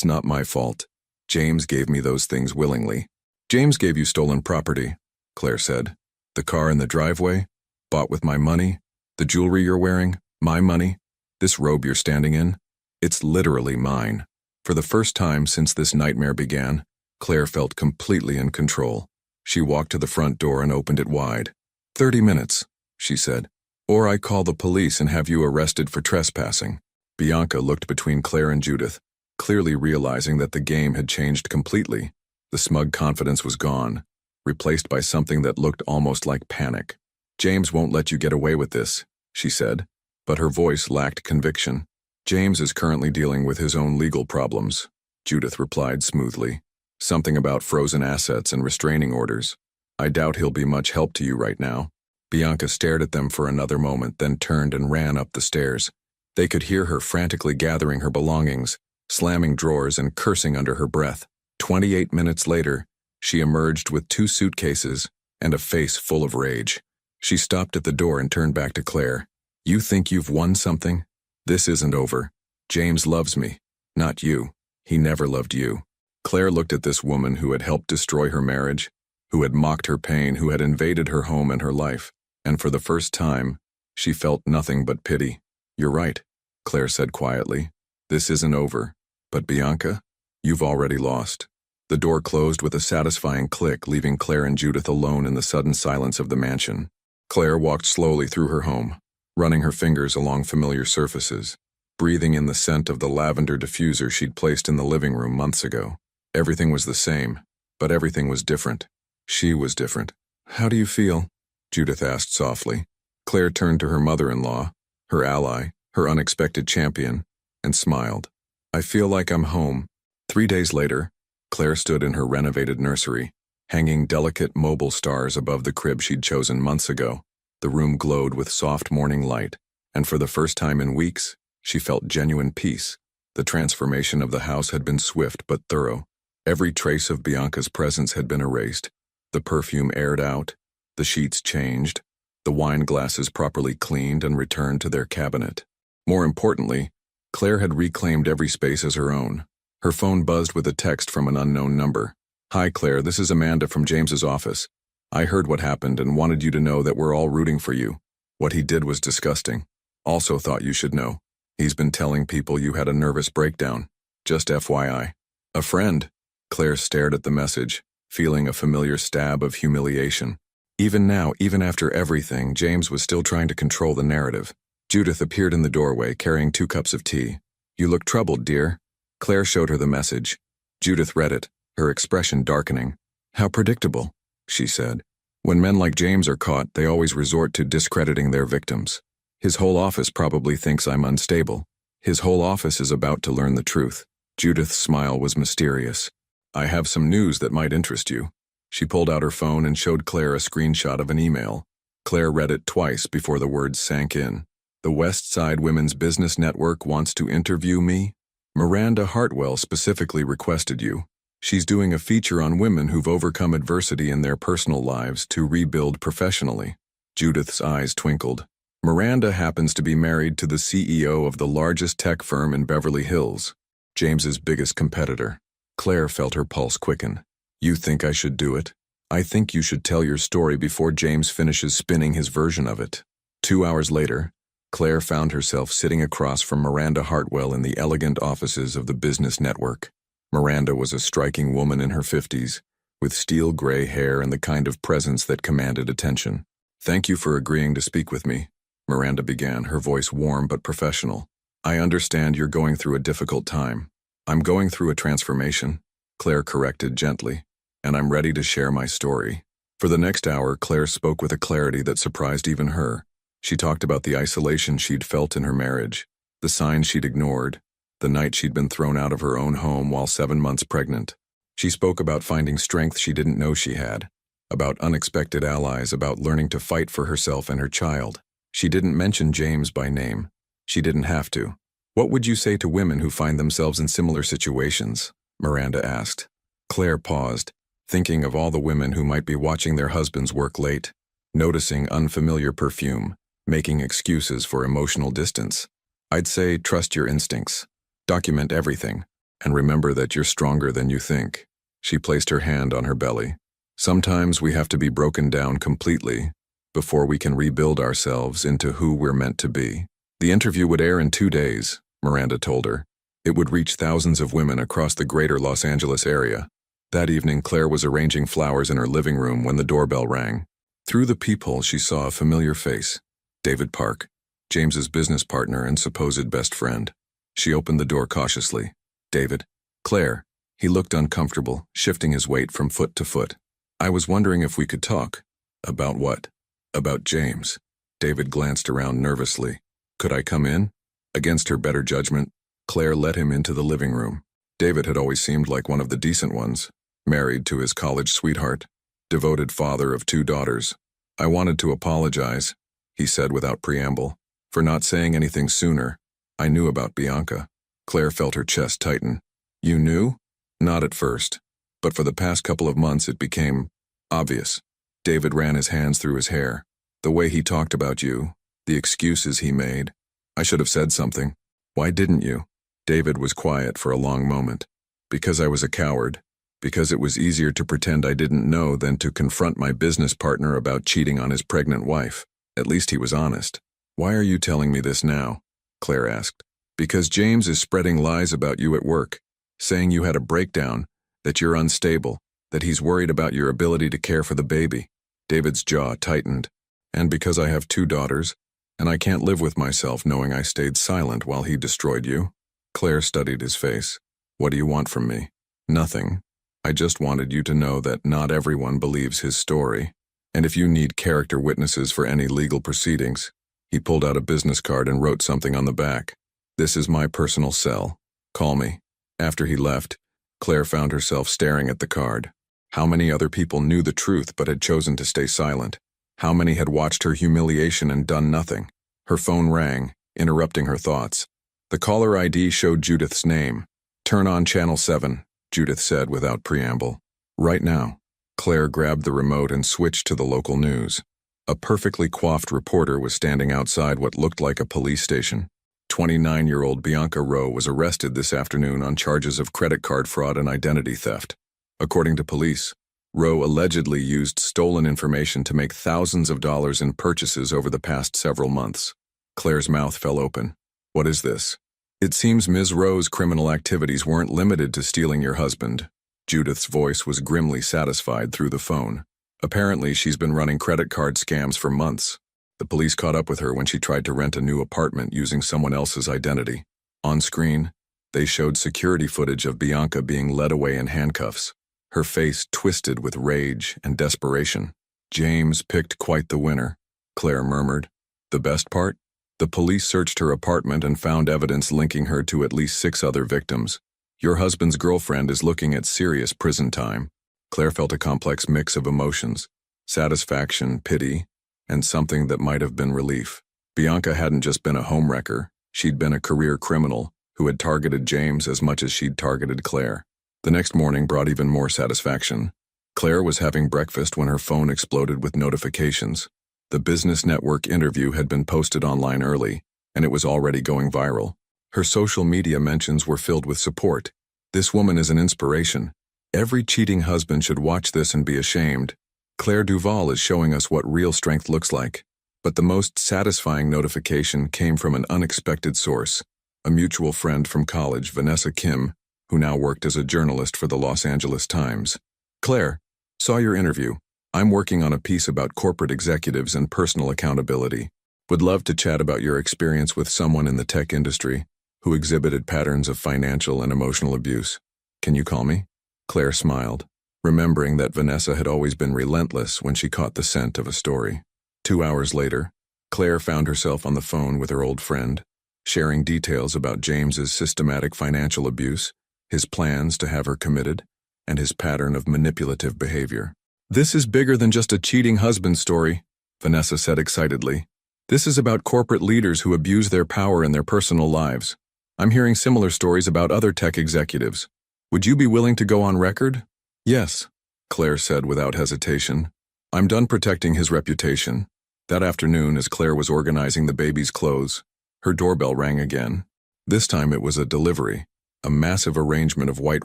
not my fault. James gave me those things willingly." "James gave you stolen property," Claire said. "The car in the driveway, bought with my money. The jewelry you're wearing, my money. This robe you're standing in, it's literally mine." For the first time since this nightmare began, Claire felt completely in control. She walked to the front door and opened it wide. 30 minutes, she said. "Or I call the police and have you arrested for trespassing." Bianca looked between Claire and Judith, clearly realizing that the game had changed completely. The smug confidence was gone, replaced by something that looked almost like panic. "James won't let you get away with this," she said, but her voice lacked conviction. "James is currently dealing with his own legal problems," Judith replied smoothly. "Something about frozen assets and restraining orders. I doubt he'll be much help to you right now." Bianca stared at them for another moment, then turned and ran up the stairs. They could hear her frantically gathering her belongings, slamming drawers and cursing under her breath. 28 minutes later, she emerged with 2 suitcases and a face full of rage. She stopped at the door and turned back to Claire. "You think you've won something? This isn't over. James loves me, not you. He never loved you." Claire looked at this woman who had helped destroy her marriage, who had mocked her pain, who had invaded her home and her life, and for the first time, she felt nothing but pity. "You're right," Claire said quietly. "This isn't over. But Bianca, you've already lost." The door closed with a satisfying click, leaving Claire and Judith alone in the sudden silence of the mansion. Claire walked slowly through her home, running her fingers along familiar surfaces, breathing in the scent of the lavender diffuser she'd placed in the living room months ago. Everything was the same, but everything was different. She was different. "How do you feel?" Judith asked softly. Claire turned to her mother-in-law, her ally, her unexpected champion, and smiled. "I feel like I'm home." 3 days later, Claire stood in her renovated nursery, hanging delicate mobile stars above the crib she'd chosen months ago. The room glowed with soft morning light, and for the first time in weeks, she felt genuine peace. The transformation of the house had been swift but thorough. Every trace of Bianca's presence had been erased, the perfume aired out, the sheets changed, the wine glasses properly cleaned and returned to their cabinet. More importantly, Claire had reclaimed every space as her own. Her phone buzzed with a text from an unknown number. Hi, Claire, this is Amanda from James's office. I heard what happened and wanted you to know that we're all rooting for you. What he did was disgusting. Also thought you should know. He's been telling people you had a nervous breakdown. Just FYI. A friend. Claire stared at the message, feeling a familiar stab of humiliation. Even now, even after everything, James was still trying to control the narrative. Judith appeared in the doorway, carrying 2 cups of tea. You look troubled, dear. Claire showed her the message. Judith read it, her expression darkening. How predictable, she said. When men like James are caught, they always resort to discrediting their victims. His whole office probably thinks I'm unstable. His whole office is about to learn the truth. Judith's smile was mysterious. I have some news that might interest you. She pulled out her phone and showed Claire a screenshot of an email. Claire read it twice before the words sank in. The West Side Women's Business Network wants to interview me. Miranda Hartwell specifically requested you. She's doing a feature on women who've overcome adversity in their personal lives to rebuild professionally. Judith's eyes twinkled. Miranda happens to be married to the CEO of the largest tech firm in Beverly Hills, James's biggest competitor. Claire felt her pulse quicken. You think I should do it? I think you should tell your story before James finishes spinning his version of it. 2 hours later, Claire found herself sitting across from Miranda Hartwell in the elegant offices of the business network. Miranda was a striking woman in her 50s, with steel gray hair and the kind of presence that commanded attention. Thank you for agreeing to speak with me, Miranda began, her voice warm but professional. I understand you're going through a difficult time. I'm going through a transformation, Claire corrected gently, and I'm ready to share my story. For the next hour, Claire spoke with a clarity that surprised even her. She talked about the isolation she'd felt in her marriage, the signs she'd ignored, the night she'd been thrown out of her own home while 7 months pregnant. She spoke about finding strength she didn't know she had, about unexpected allies, about learning to fight for herself and her child. She didn't mention James by name. She didn't have to. What would you say to women who find themselves in similar situations? Miranda asked. Claire paused, thinking of all the women who might be watching their husbands work late, noticing unfamiliar perfume, making excuses for emotional distance. I'd say trust your instincts, document everything, and remember that you're stronger than you think. She placed her hand on her belly. Sometimes we have to be broken down completely before we can rebuild ourselves into who we're meant to be. The interview would air in 2 days, Miranda told her. It would reach thousands of women across the greater Los Angeles area. That evening, Claire was arranging flowers in her living room when the doorbell rang. Through the peephole, she saw a familiar face. David Park, James's business partner and supposed best friend. She opened the door cautiously. David. Claire. He looked uncomfortable, shifting his weight from foot to foot. I was wondering if we could talk. About what? About James. David glanced around nervously. Could I come in? Against her better judgment, Claire led him into the living room. David had always seemed like one of the decent ones, married to his college sweetheart, devoted father of 2 daughters. I wanted to apologize, he said without preamble, for not saying anything sooner. I knew about Bianca. Claire felt her chest tighten. You knew? Not at first, but for the past couple of months it became obvious. David ran his hands through his hair. The way he talked about you, the excuses he made. I should have said something. Why didn't you? David was quiet for a long moment. Because I was a coward. Because it was easier to pretend I didn't know than to confront my business partner about cheating on his pregnant wife. At least he was honest. Why are you telling me this now? Claire asked. Because James is spreading lies about you at work, saying you had a breakdown, that you're unstable, that he's worried about your ability to care for the baby. David's jaw tightened. And because I have 2 daughters, and I can't live with myself knowing I stayed silent while he destroyed you. Claire studied his face. What do you want from me? Nothing. I just wanted you to know that not everyone believes his story. And if you need character witnesses for any legal proceedings, he pulled out a business card and wrote something on the back. This is my personal cell. Call me. After he left, Claire found herself staring at the card. How many other people knew the truth but had chosen to stay silent? How many had watched her humiliation and done nothing? Her phone rang, interrupting her thoughts. The caller ID showed Judith's name. Turn on Channel 7, Judith said without preamble. Right now. Claire grabbed the remote and switched to the local news. A perfectly coiffed reporter was standing outside what looked like a police station. 29-year-old Bianca Rowe was arrested this afternoon on charges of credit card fraud and identity theft. According to police, Rowe allegedly used stolen information to make thousands of dollars in purchases over the past several months. Claire's mouth fell open. What is this? It seems Ms. Rowe's criminal activities weren't limited to stealing your husband. Judith's voice was grimly satisfied through the phone. Apparently, she's been running credit card scams for months. The police caught up with her when she tried to rent a new apartment using someone else's identity. On screen, they showed security footage of Bianca being led away in handcuffs, her face twisted with rage and desperation. James picked quite the winner, Claire murmured. The best part? The police searched her apartment and found evidence linking her to at least 6 other victims. Your husband's girlfriend is looking at serious prison time. Claire felt a complex mix of emotions, satisfaction, pity, and something that might have been relief. Bianca hadn't just been a homewrecker, she'd been a career criminal who had targeted James as much as she'd targeted Claire. The next morning brought even more satisfaction. Claire was having breakfast when her phone exploded with notifications. The business network interview had been posted online early, and it was already going viral. Her social media mentions were filled with support. This woman is an inspiration. Every cheating husband should watch this and be ashamed. Claire Duval is showing us what real strength looks like. But the most satisfying notification came from an unexpected source, a mutual friend from college, Vanessa Kim, who now worked as a journalist for the Los Angeles Times. Claire, saw your interview. I'm working on a piece about corporate executives and personal accountability. Would love to chat about your experience with someone in the tech industry who exhibited patterns of financial and emotional abuse. Can you call me? Claire smiled, remembering that Vanessa had always been relentless when she caught the scent of a story. 2 hours later, Claire found herself on the phone with her old friend, sharing details about James's systematic financial abuse, his plans to have her committed, and his pattern of manipulative behavior. This is bigger than just a cheating husband story, Vanessa said excitedly. This is about corporate leaders who abuse their power in their personal lives. I'm hearing similar stories about other tech executives. Would you be willing to go on record? Yes, Claire said without hesitation. I'm done protecting his reputation. That afternoon, as Claire was organizing the baby's clothes, her doorbell rang again. This time it was a delivery, a massive arrangement of white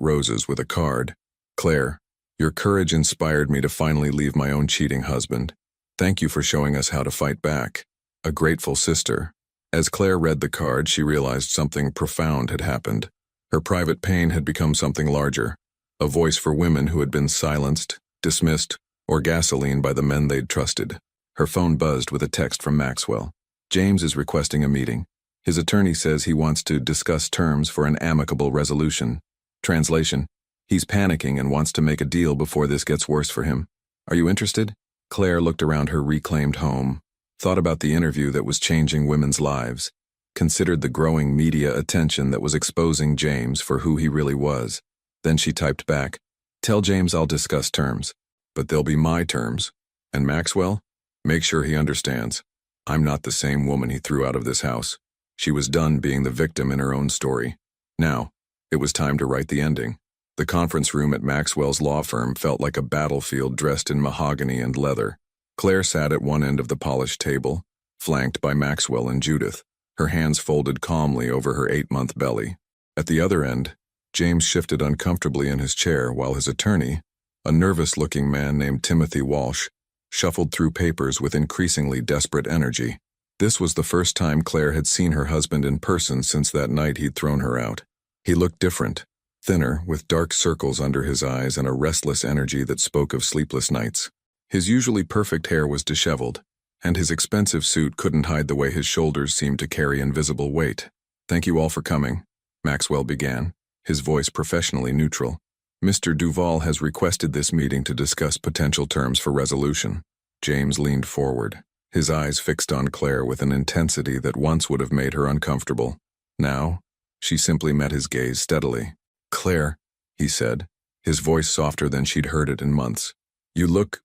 roses with a card. Claire, your courage inspired me to finally leave my own cheating husband. Thank you for showing us how to fight back. A grateful sister. As Claire read the card, she realized something profound had happened. Her private pain had become something larger, a voice for women who had been silenced, dismissed, or gasolined by the men they'd trusted. Her phone buzzed with a text from Maxwell. James is requesting a meeting. His attorney says he wants to discuss terms for an amicable resolution. Translation: he's panicking and wants to make a deal before this gets worse for him. Are you interested? Claire looked around her reclaimed home, thought about the interview that was changing women's lives, considered the growing media attention that was exposing James for who he really was. Then she typed back, "Tell James I'll discuss terms, but they'll be my terms. And Maxwell? Make sure he understands. I'm not the same woman he threw out of this house." She was done being the victim in her own story. Now, it was time to write the ending. The conference room at Maxwell's law firm felt like a battlefield dressed in mahogany and leather. Claire sat at one end of the polished table, flanked by Maxwell and Judith, her hands folded calmly over her 8-month belly. At the other end, James shifted uncomfortably in his chair while his attorney, a nervous-looking man named Timothy Walsh, shuffled through papers with increasingly desperate energy. This was the first time Claire had seen her husband in person since that night he'd thrown her out. He looked different, thinner, with dark circles under his eyes and a restless energy that spoke of sleepless nights. His usually perfect hair was disheveled, and his expensive suit couldn't hide the way his shoulders seemed to carry invisible weight. "Thank you all for coming," Maxwell began, his voice professionally neutral. "Mr. Duval has requested this meeting to discuss potential terms for resolution." James leaned forward, his eyes fixed on Claire with an intensity that once would have made her uncomfortable. Now, she simply met his gaze steadily. "Claire," he said, his voice softer than she'd heard it in months. You look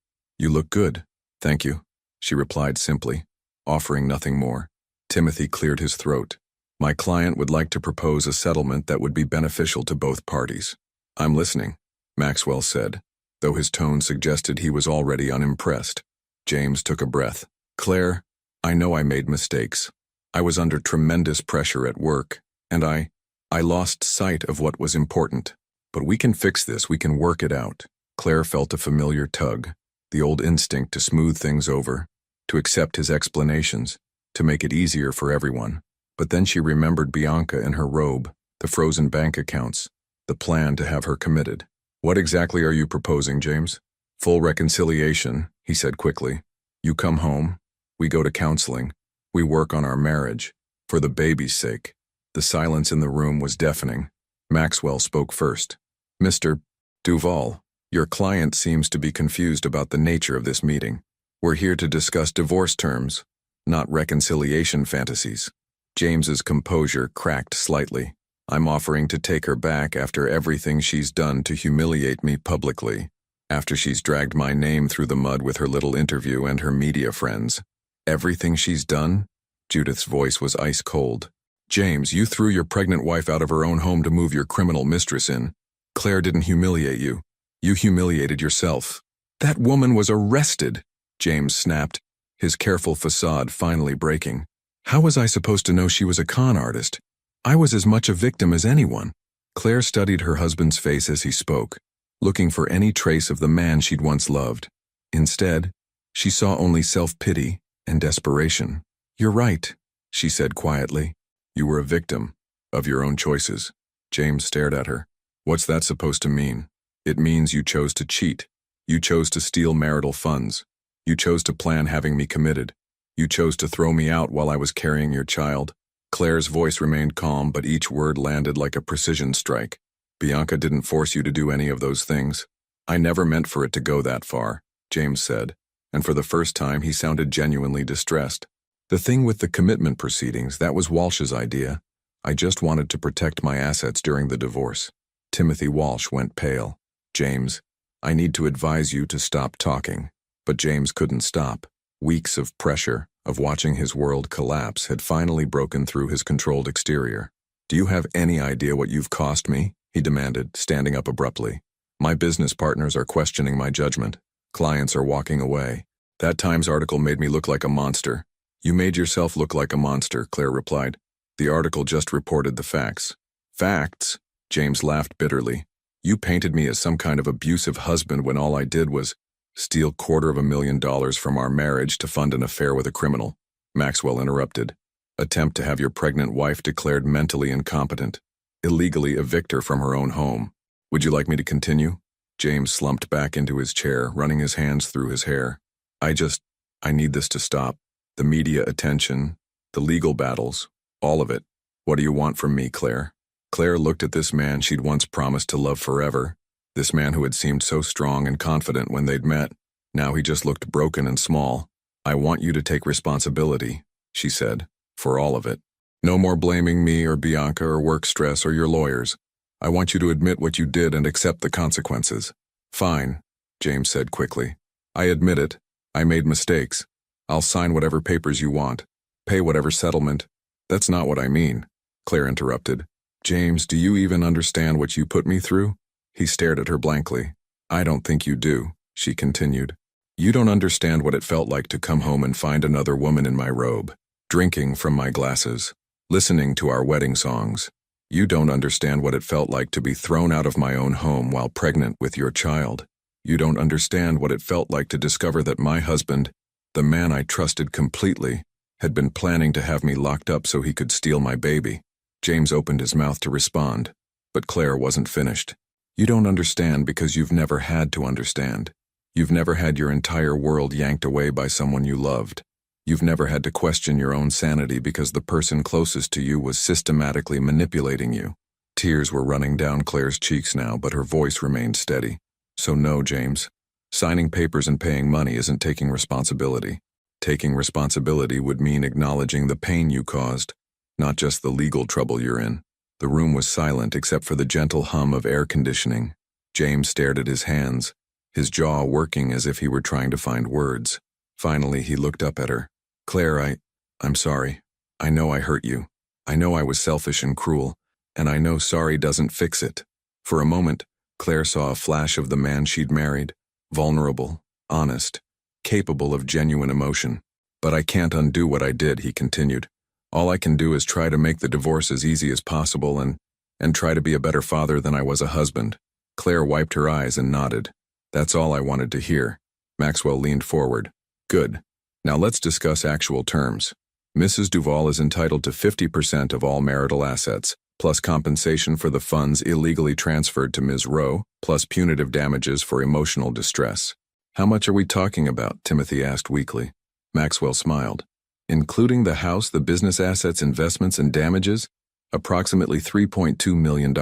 good." "Thank you," she replied simply, offering nothing more. Timothy cleared his throat. "My client would like to propose a settlement that would be beneficial to both parties." "I'm listening," Maxwell said, though his tone suggested he was already unimpressed. James took a breath. "Claire, I know I made mistakes. I was under tremendous pressure at work, and I lost sight of what was important. But we can fix this, we can work it out. Claire felt a familiar tug, the old instinct to smooth things over, to accept his explanations, to make it easier for everyone. But then she remembered Bianca in her robe, the frozen bank accounts, the plan to have her committed. What exactly are you proposing, James? Full reconciliation, he said quickly. You come home, we go to counseling, we work on our marriage, for the baby's sake. The silence in the room was deafening. Maxwell spoke first. Mr. Duval, your client seems to be confused about the nature of this meeting. We're here to discuss divorce terms, not reconciliation fantasies. James's composure cracked slightly. I'm offering to take her back after everything she's done to humiliate me publicly, after she's dragged my name through the mud with her little interview and her media friends. Everything she's done? Judith's voice was ice cold. James, you threw your pregnant wife out of her own home to move your criminal mistress in. Claire didn't humiliate you. You humiliated yourself. That woman was arrested, James snapped, his careful facade finally breaking. How was I supposed to know she was a con artist? I was as much a victim as anyone. Claire studied her husband's face as he spoke, looking for any trace of the man she'd once loved. Instead, she saw only self-pity and desperation. You're right, she said quietly. You were a victim of your own choices. James stared at her. What's that supposed to mean? It means you chose to cheat. You chose to steal marital funds. You chose to plan having me committed. You chose to throw me out while I was carrying your child. Claire's voice remained calm, but each word landed like a precision strike. Bianca didn't force you to do any of those things. I never meant for it to go that far, James said, and for the first time he sounded genuinely distressed. The thing with the commitment proceedings, that was Walsh's idea. I just wanted to protect my assets during the divorce. Timothy Walsh went pale. James, I need to advise you to stop talking. But James couldn't stop. Weeks of pressure, of watching his world collapse, had finally broken through his controlled exterior. Do you have any idea what you've cost me? He demanded, standing up abruptly. My business partners are questioning my judgment. Clients are walking away. That Times article made me look like a monster. You made yourself look like a monster, Claire replied. The article just reported the facts. Facts? James laughed bitterly. You painted me as some kind of abusive husband when all I did was steal $250,000 from our marriage to fund an affair with a criminal. Maxwell interrupted. Attempt to have your pregnant wife declared mentally incompetent. Illegally evict her from her own home. Would you like me to continue? James slumped back into his chair, running his hands through his hair. I need this to stop. The media attention, the legal battles, all of it. What do you want from me, Claire? Claire looked at this man she'd once promised to love forever. This man who had seemed so strong and confident when they'd met. Now he just looked broken and small. I want you to take responsibility, she said, for all of it. No more blaming me or Bianca or work stress or your lawyers. I want you to admit what you did and accept the consequences. Fine, James said quickly. I admit it. I made mistakes. I'll sign whatever papers you want. Pay whatever settlement. That's not what I mean, Claire interrupted. James, do you even understand what you put me through? He stared at her blankly. I don't think you do, she continued. You don't understand what it felt like to come home and find another woman in my robe, drinking from my glasses, listening to our wedding songs. You don't understand what it felt like to be thrown out of my own home while pregnant with your child. You don't understand what it felt like to discover that my husband, the man I trusted completely, had been planning to have me locked up so he could steal my baby. James opened his mouth to respond, but Claire wasn't finished. You don't understand because you've never had to understand. You've never had your entire world yanked away by someone you loved. You've never had to question your own sanity because the person closest to you was systematically manipulating you. Tears were running down Claire's cheeks now, but her voice remained steady. So no, James. Signing papers and paying money isn't taking responsibility. Taking responsibility would mean acknowledging the pain you caused, not just the legal trouble you're in. The room was silent except for the gentle hum of air conditioning. James stared at his hands, his jaw working as if he were trying to find words. Finally, he looked up at her. Claire, I'm sorry. I know I hurt you. I know I was selfish and cruel, and I know sorry doesn't fix it. For a moment, Claire saw a flash of the man she'd married, vulnerable, honest, capable of genuine emotion. But I can't undo what I did, he continued. All I can do is try to make the divorce as easy as possible, and and try to be a better father than I was a husband. Claire wiped her eyes and nodded. That's all I wanted to hear. Maxwell leaned forward. Good. Now let's discuss actual terms. Mrs. Duval is entitled to 50% of all marital assets, plus compensation for the funds illegally transferred to Ms. Rowe, plus punitive damages for emotional distress. How much are we talking about? Timothy asked weakly. Maxwell smiled. Including the house, the business assets, investments, and damages? Approximately $3.2 million.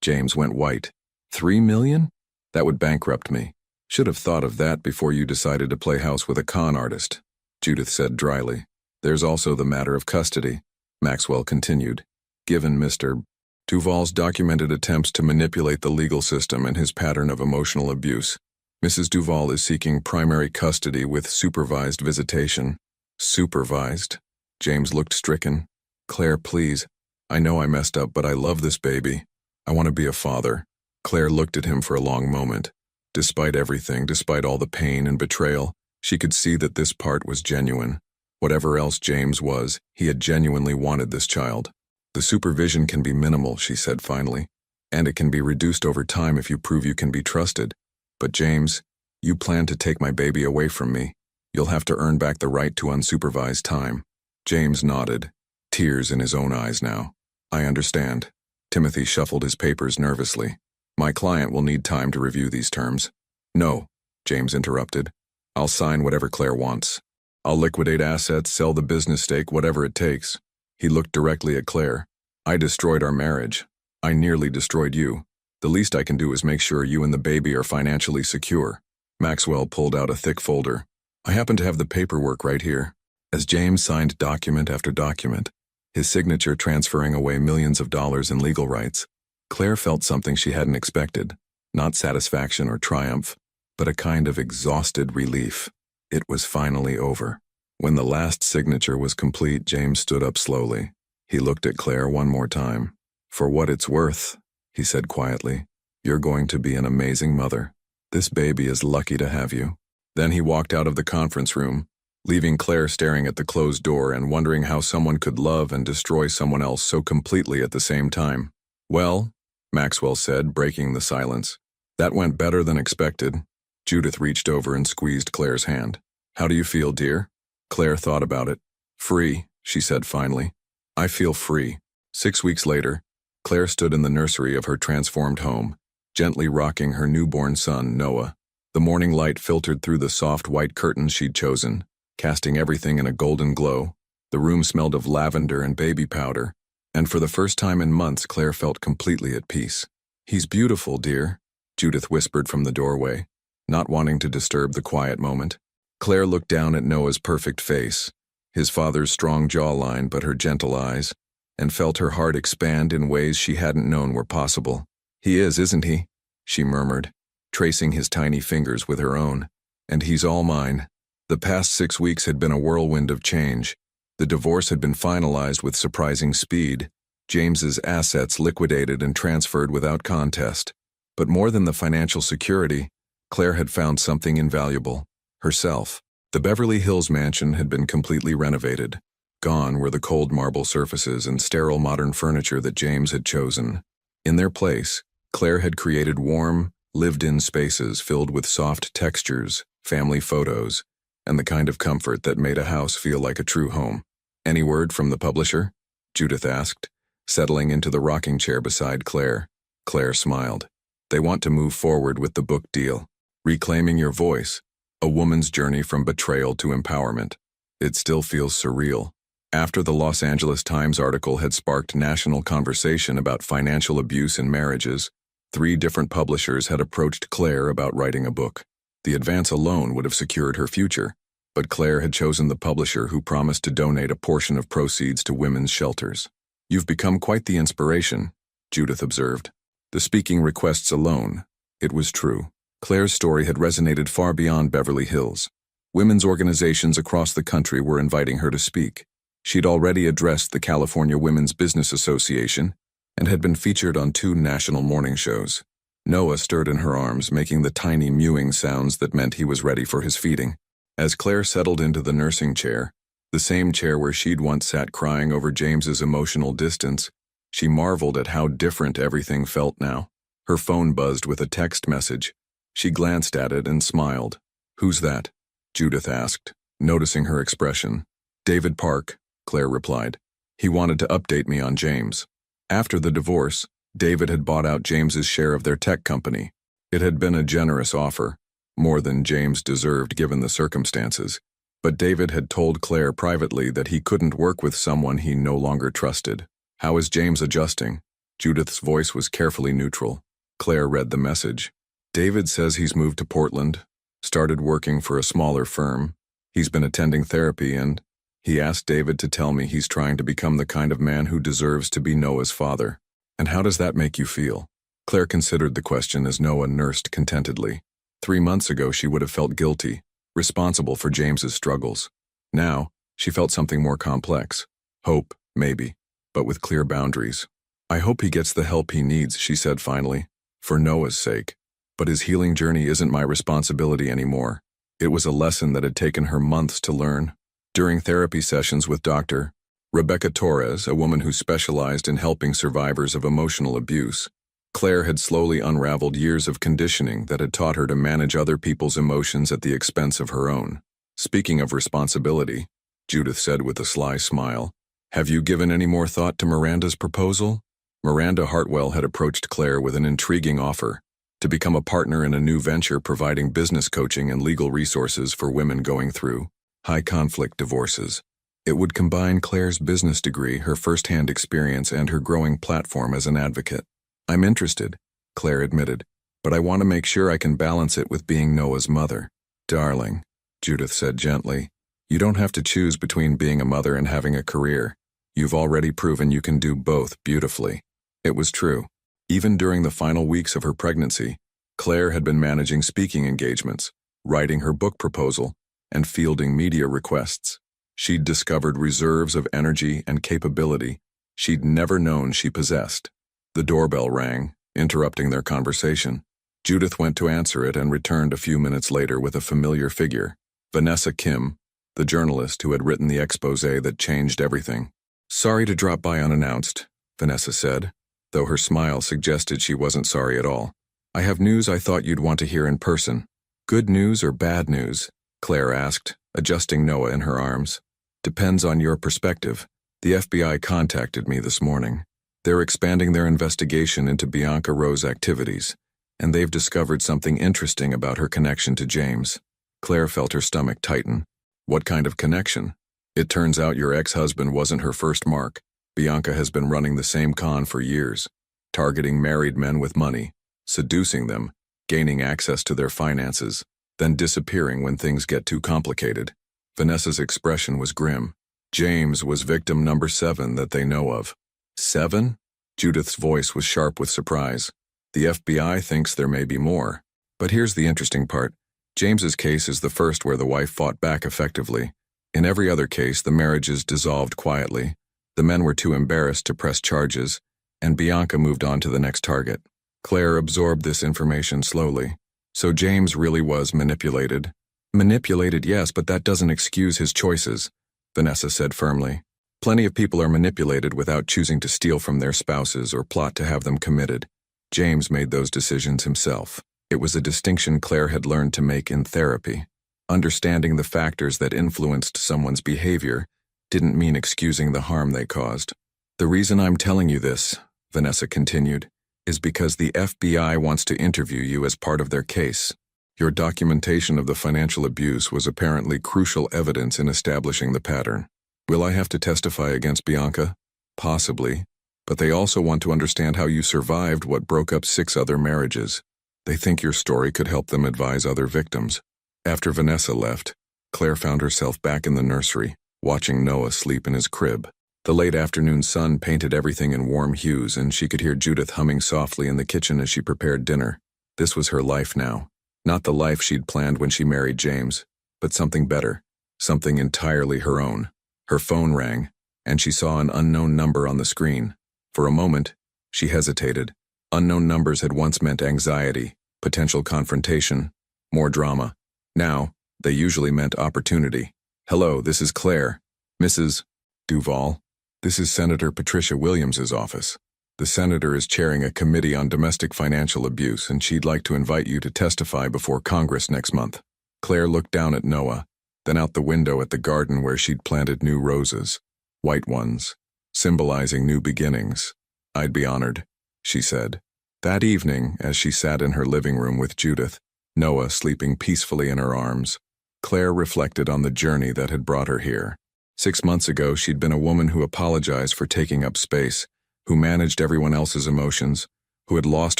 James went white. $3 million? That would bankrupt me. Should have thought of that before you decided to play house with a con artist, Judith said dryly. There's also the matter of custody, Maxwell continued. Given Mr. Duval's documented attempts to manipulate the legal system and his pattern of emotional abuse, Mrs. Duval is seeking primary custody with supervised visitation. Supervised? James looked stricken. Claire, please. I know I messed up, but I love this baby. I want to be a father. Claire looked at him for a long moment. Despite everything, despite all the pain and betrayal, she could see that this part was genuine. Whatever else James was, he had genuinely wanted this child. The supervision can be minimal, she said finally, and it can be reduced over time if you prove you can be trusted. But James, you plan to take my baby away from me. You'll have to earn back the right to unsupervised time. James nodded, tears in his own eyes now. I understand. Timothy shuffled his papers nervously. My client will need time to review these terms. No, James interrupted. I'll sign whatever Claire wants. I'll liquidate assets, sell the business stake, whatever it takes. He looked directly at Claire. I destroyed our marriage. I nearly destroyed you. The least I can do is make sure you and the baby are financially secure. Maxwell pulled out a thick folder. I happen to have the paperwork right here. As James signed document after document, his signature transferring away millions of dollars in legal rights, Claire felt something she hadn't expected. Not satisfaction or triumph, but a kind of exhausted relief. It was finally over. When the last signature was complete, James stood up slowly. He looked at Claire one more time. For what it's worth, he said quietly, you're going to be an amazing mother. This baby is lucky to have you. Then he walked out of the conference room, leaving Claire staring at the closed door and wondering how someone could love and destroy someone else so completely at the same time. Well, Maxwell said, breaking the silence. That went better than expected. Judith reached over and squeezed Claire's hand. How do you feel, dear? Claire thought about it. Free, she said finally. I feel free. 6 weeks later, Claire stood in the nursery of her transformed home, gently rocking her newborn son, Noah. The morning light filtered through the soft white curtains she'd chosen, casting everything in a golden glow. The room smelled of lavender and baby powder, and for the first time in months, Claire felt completely at peace. He's beautiful, dear, Judith whispered from the doorway, not wanting to disturb the quiet moment. Claire looked down at Noah's perfect face, his father's strong jawline but her gentle eyes, and felt her heart expand in ways she hadn't known were possible. He is, isn't he? She murmured, tracing his tiny fingers with her own. And he's all mine. The past 6 weeks had been a whirlwind of change. The divorce had been finalized with surprising speed. James's assets liquidated and transferred without contest. But more than the financial security, Claire had found something invaluable. Herself. The Beverly Hills mansion had been completely renovated. Gone were the cold marble surfaces and sterile modern furniture that James had chosen. In their place, Claire had created warm, lived-in spaces filled with soft textures, family photos, and the kind of comfort that made a house feel like a true home. Any word from the publisher? Judith asked, settling into the rocking chair beside Claire. Claire smiled. They want to move forward with the book deal. Reclaiming Your Voice, a woman's journey from betrayal to empowerment. It still feels surreal. After the Los Angeles Times article had sparked national conversation about financial abuse in marriages, 3 different publishers had approached Claire about writing a book. The advance alone would have secured her future, but Claire had chosen the publisher who promised to donate a portion of proceeds to women's shelters. You've become quite the inspiration, Judith observed. The speaking requests alone. It was true. Claire's story had resonated far beyond Beverly Hills. Women's organizations across the country were inviting her to speak. She'd already addressed the California Women's Business Association and had been featured on 2 national morning shows. Noah stirred in her arms, making the tiny mewing sounds that meant he was ready for his feeding. As Claire settled into the nursing chair, the same chair where she'd once sat crying over James's emotional distance, She marveled at how different everything felt now. Her phone buzzed with a text message. She glanced at it and smiled. "Who's that?" Judith asked, noticing her expression. "David Park," Claire replied. "He wanted to update me on James." After the divorce, David had bought out James's share of their tech company. It had been a generous offer, more than James deserved given the circumstances, but David had told Claire privately that he couldn't work with someone he no longer trusted. "How is James adjusting?" Judith's voice was carefully neutral. Claire read the message. "David says he's moved to Portland, started working for a smaller firm. He's been attending therapy and he asked David to tell me he's trying to become the kind of man who deserves to be Noah's father." "And how does that make you feel?" Claire considered the question as Noah nursed contentedly. 3 months ago she would have felt guilty, responsible for James's struggles. Now, she felt something more complex. Hope, maybe, but with clear boundaries. "I hope he gets the help he needs," she said finally, "for Noah's sake. But his healing journey isn't my responsibility anymore." It was a lesson that had taken her months to learn. During therapy sessions with Dr. Rebecca Torres, a woman who specialized in helping survivors of emotional abuse, Claire had slowly unraveled years of conditioning that had taught her to manage other people's emotions at the expense of her own. "Speaking of responsibility," Judith said with a sly smile, "have you given any more thought to Miranda's proposal?" Miranda Hartwell had approached Claire with an intriguing offer to become a partner in a new venture providing business coaching and legal resources for women going through high-conflict divorces. It would combine Claire's business degree, her first-hand experience, and her growing platform as an advocate. "I'm interested," Claire admitted, "but I want to make sure I can balance it with being Noah's mother." "Darling," Judith said gently, "you don't have to choose between being a mother and having a career. You've already proven you can do both beautifully." It was true. Even during the final weeks of her pregnancy, Claire had been managing speaking engagements, writing her book proposal, and fielding media requests. She'd discovered reserves of energy and capability she'd never known she possessed. The doorbell rang, interrupting their conversation. Judith went to answer it and returned a few minutes later with a familiar figure, Vanessa Kim, the journalist who had written the exposé that changed everything. "Sorry to drop by unannounced," Vanessa said, though her smile suggested she wasn't sorry at all. "I have news I thought you'd want to hear in person." "Good news or bad news?" Claire asked, adjusting Noah in her arms. "Depends on your perspective. The FBI contacted me this morning. They're expanding their investigation into Bianca Rowe's activities, and they've discovered something interesting about her connection to James." Claire felt her stomach tighten. "What kind of connection?" "It turns out your ex-husband wasn't her first mark. Bianca has been running the same con for years, targeting married men with money, seducing them, gaining access to their finances, then disappearing when things get too complicated." Vanessa's expression was grim. "James was victim number 7 that they know of." 7? Judith's voice was sharp with surprise. "The FBI thinks there may be more. But here's the interesting part. James's case is the first where the wife fought back effectively. In every other case, the marriages dissolved quietly. The men were too embarrassed to press charges, and Bianca moved on to the next target." Claire absorbed this information slowly. "So James really was manipulated?" "Manipulated, yes, but that doesn't excuse his choices," Vanessa said firmly. "Plenty of people are manipulated without choosing to steal from their spouses or plot to have them committed. James made those decisions himself." It was a distinction Claire had learned to make in therapy. Understanding the factors that influenced someone's behavior didn't mean excusing the harm they caused. "The reason I'm telling you this," Vanessa continued, "is because the FBI wants to interview you as part of their case. Your documentation of the financial abuse was apparently crucial evidence in establishing the pattern. Will I have to testify against Bianca? Possibly, but they also want to understand how you survived what broke up 6 other marriages. They think your story could help them advise other victims." After Vanessa left, Claire found herself back in the nursery, watching Noah sleep in his crib. The late afternoon sun painted everything in warm hues, and she could hear Judith humming softly in the kitchen as she prepared dinner. This was her life now. Not the life she'd planned when she married James, but something better, something entirely her own. Her phone rang, and she saw an unknown number on the screen. For a moment, she hesitated. Unknown numbers had once meant anxiety, potential confrontation, more drama. Now, they usually meant opportunity. "Hello, this is Claire. Mrs. Duval." This is Senator Patricia Williams's office. The senator is chairing a committee on domestic financial abuse, and she'd like to invite you to testify before Congress next month." Claire looked down at Noah, then out the window at the garden where she'd planted new roses, white ones, symbolizing new beginnings. "I'd be honored," she said. That evening, as she sat in her living room with Judith, Noah sleeping peacefully in her arms, Claire reflected on the journey that had brought her here. 6 months ago, she'd been a woman who apologized for taking up space, who managed everyone else's emotions, who had lost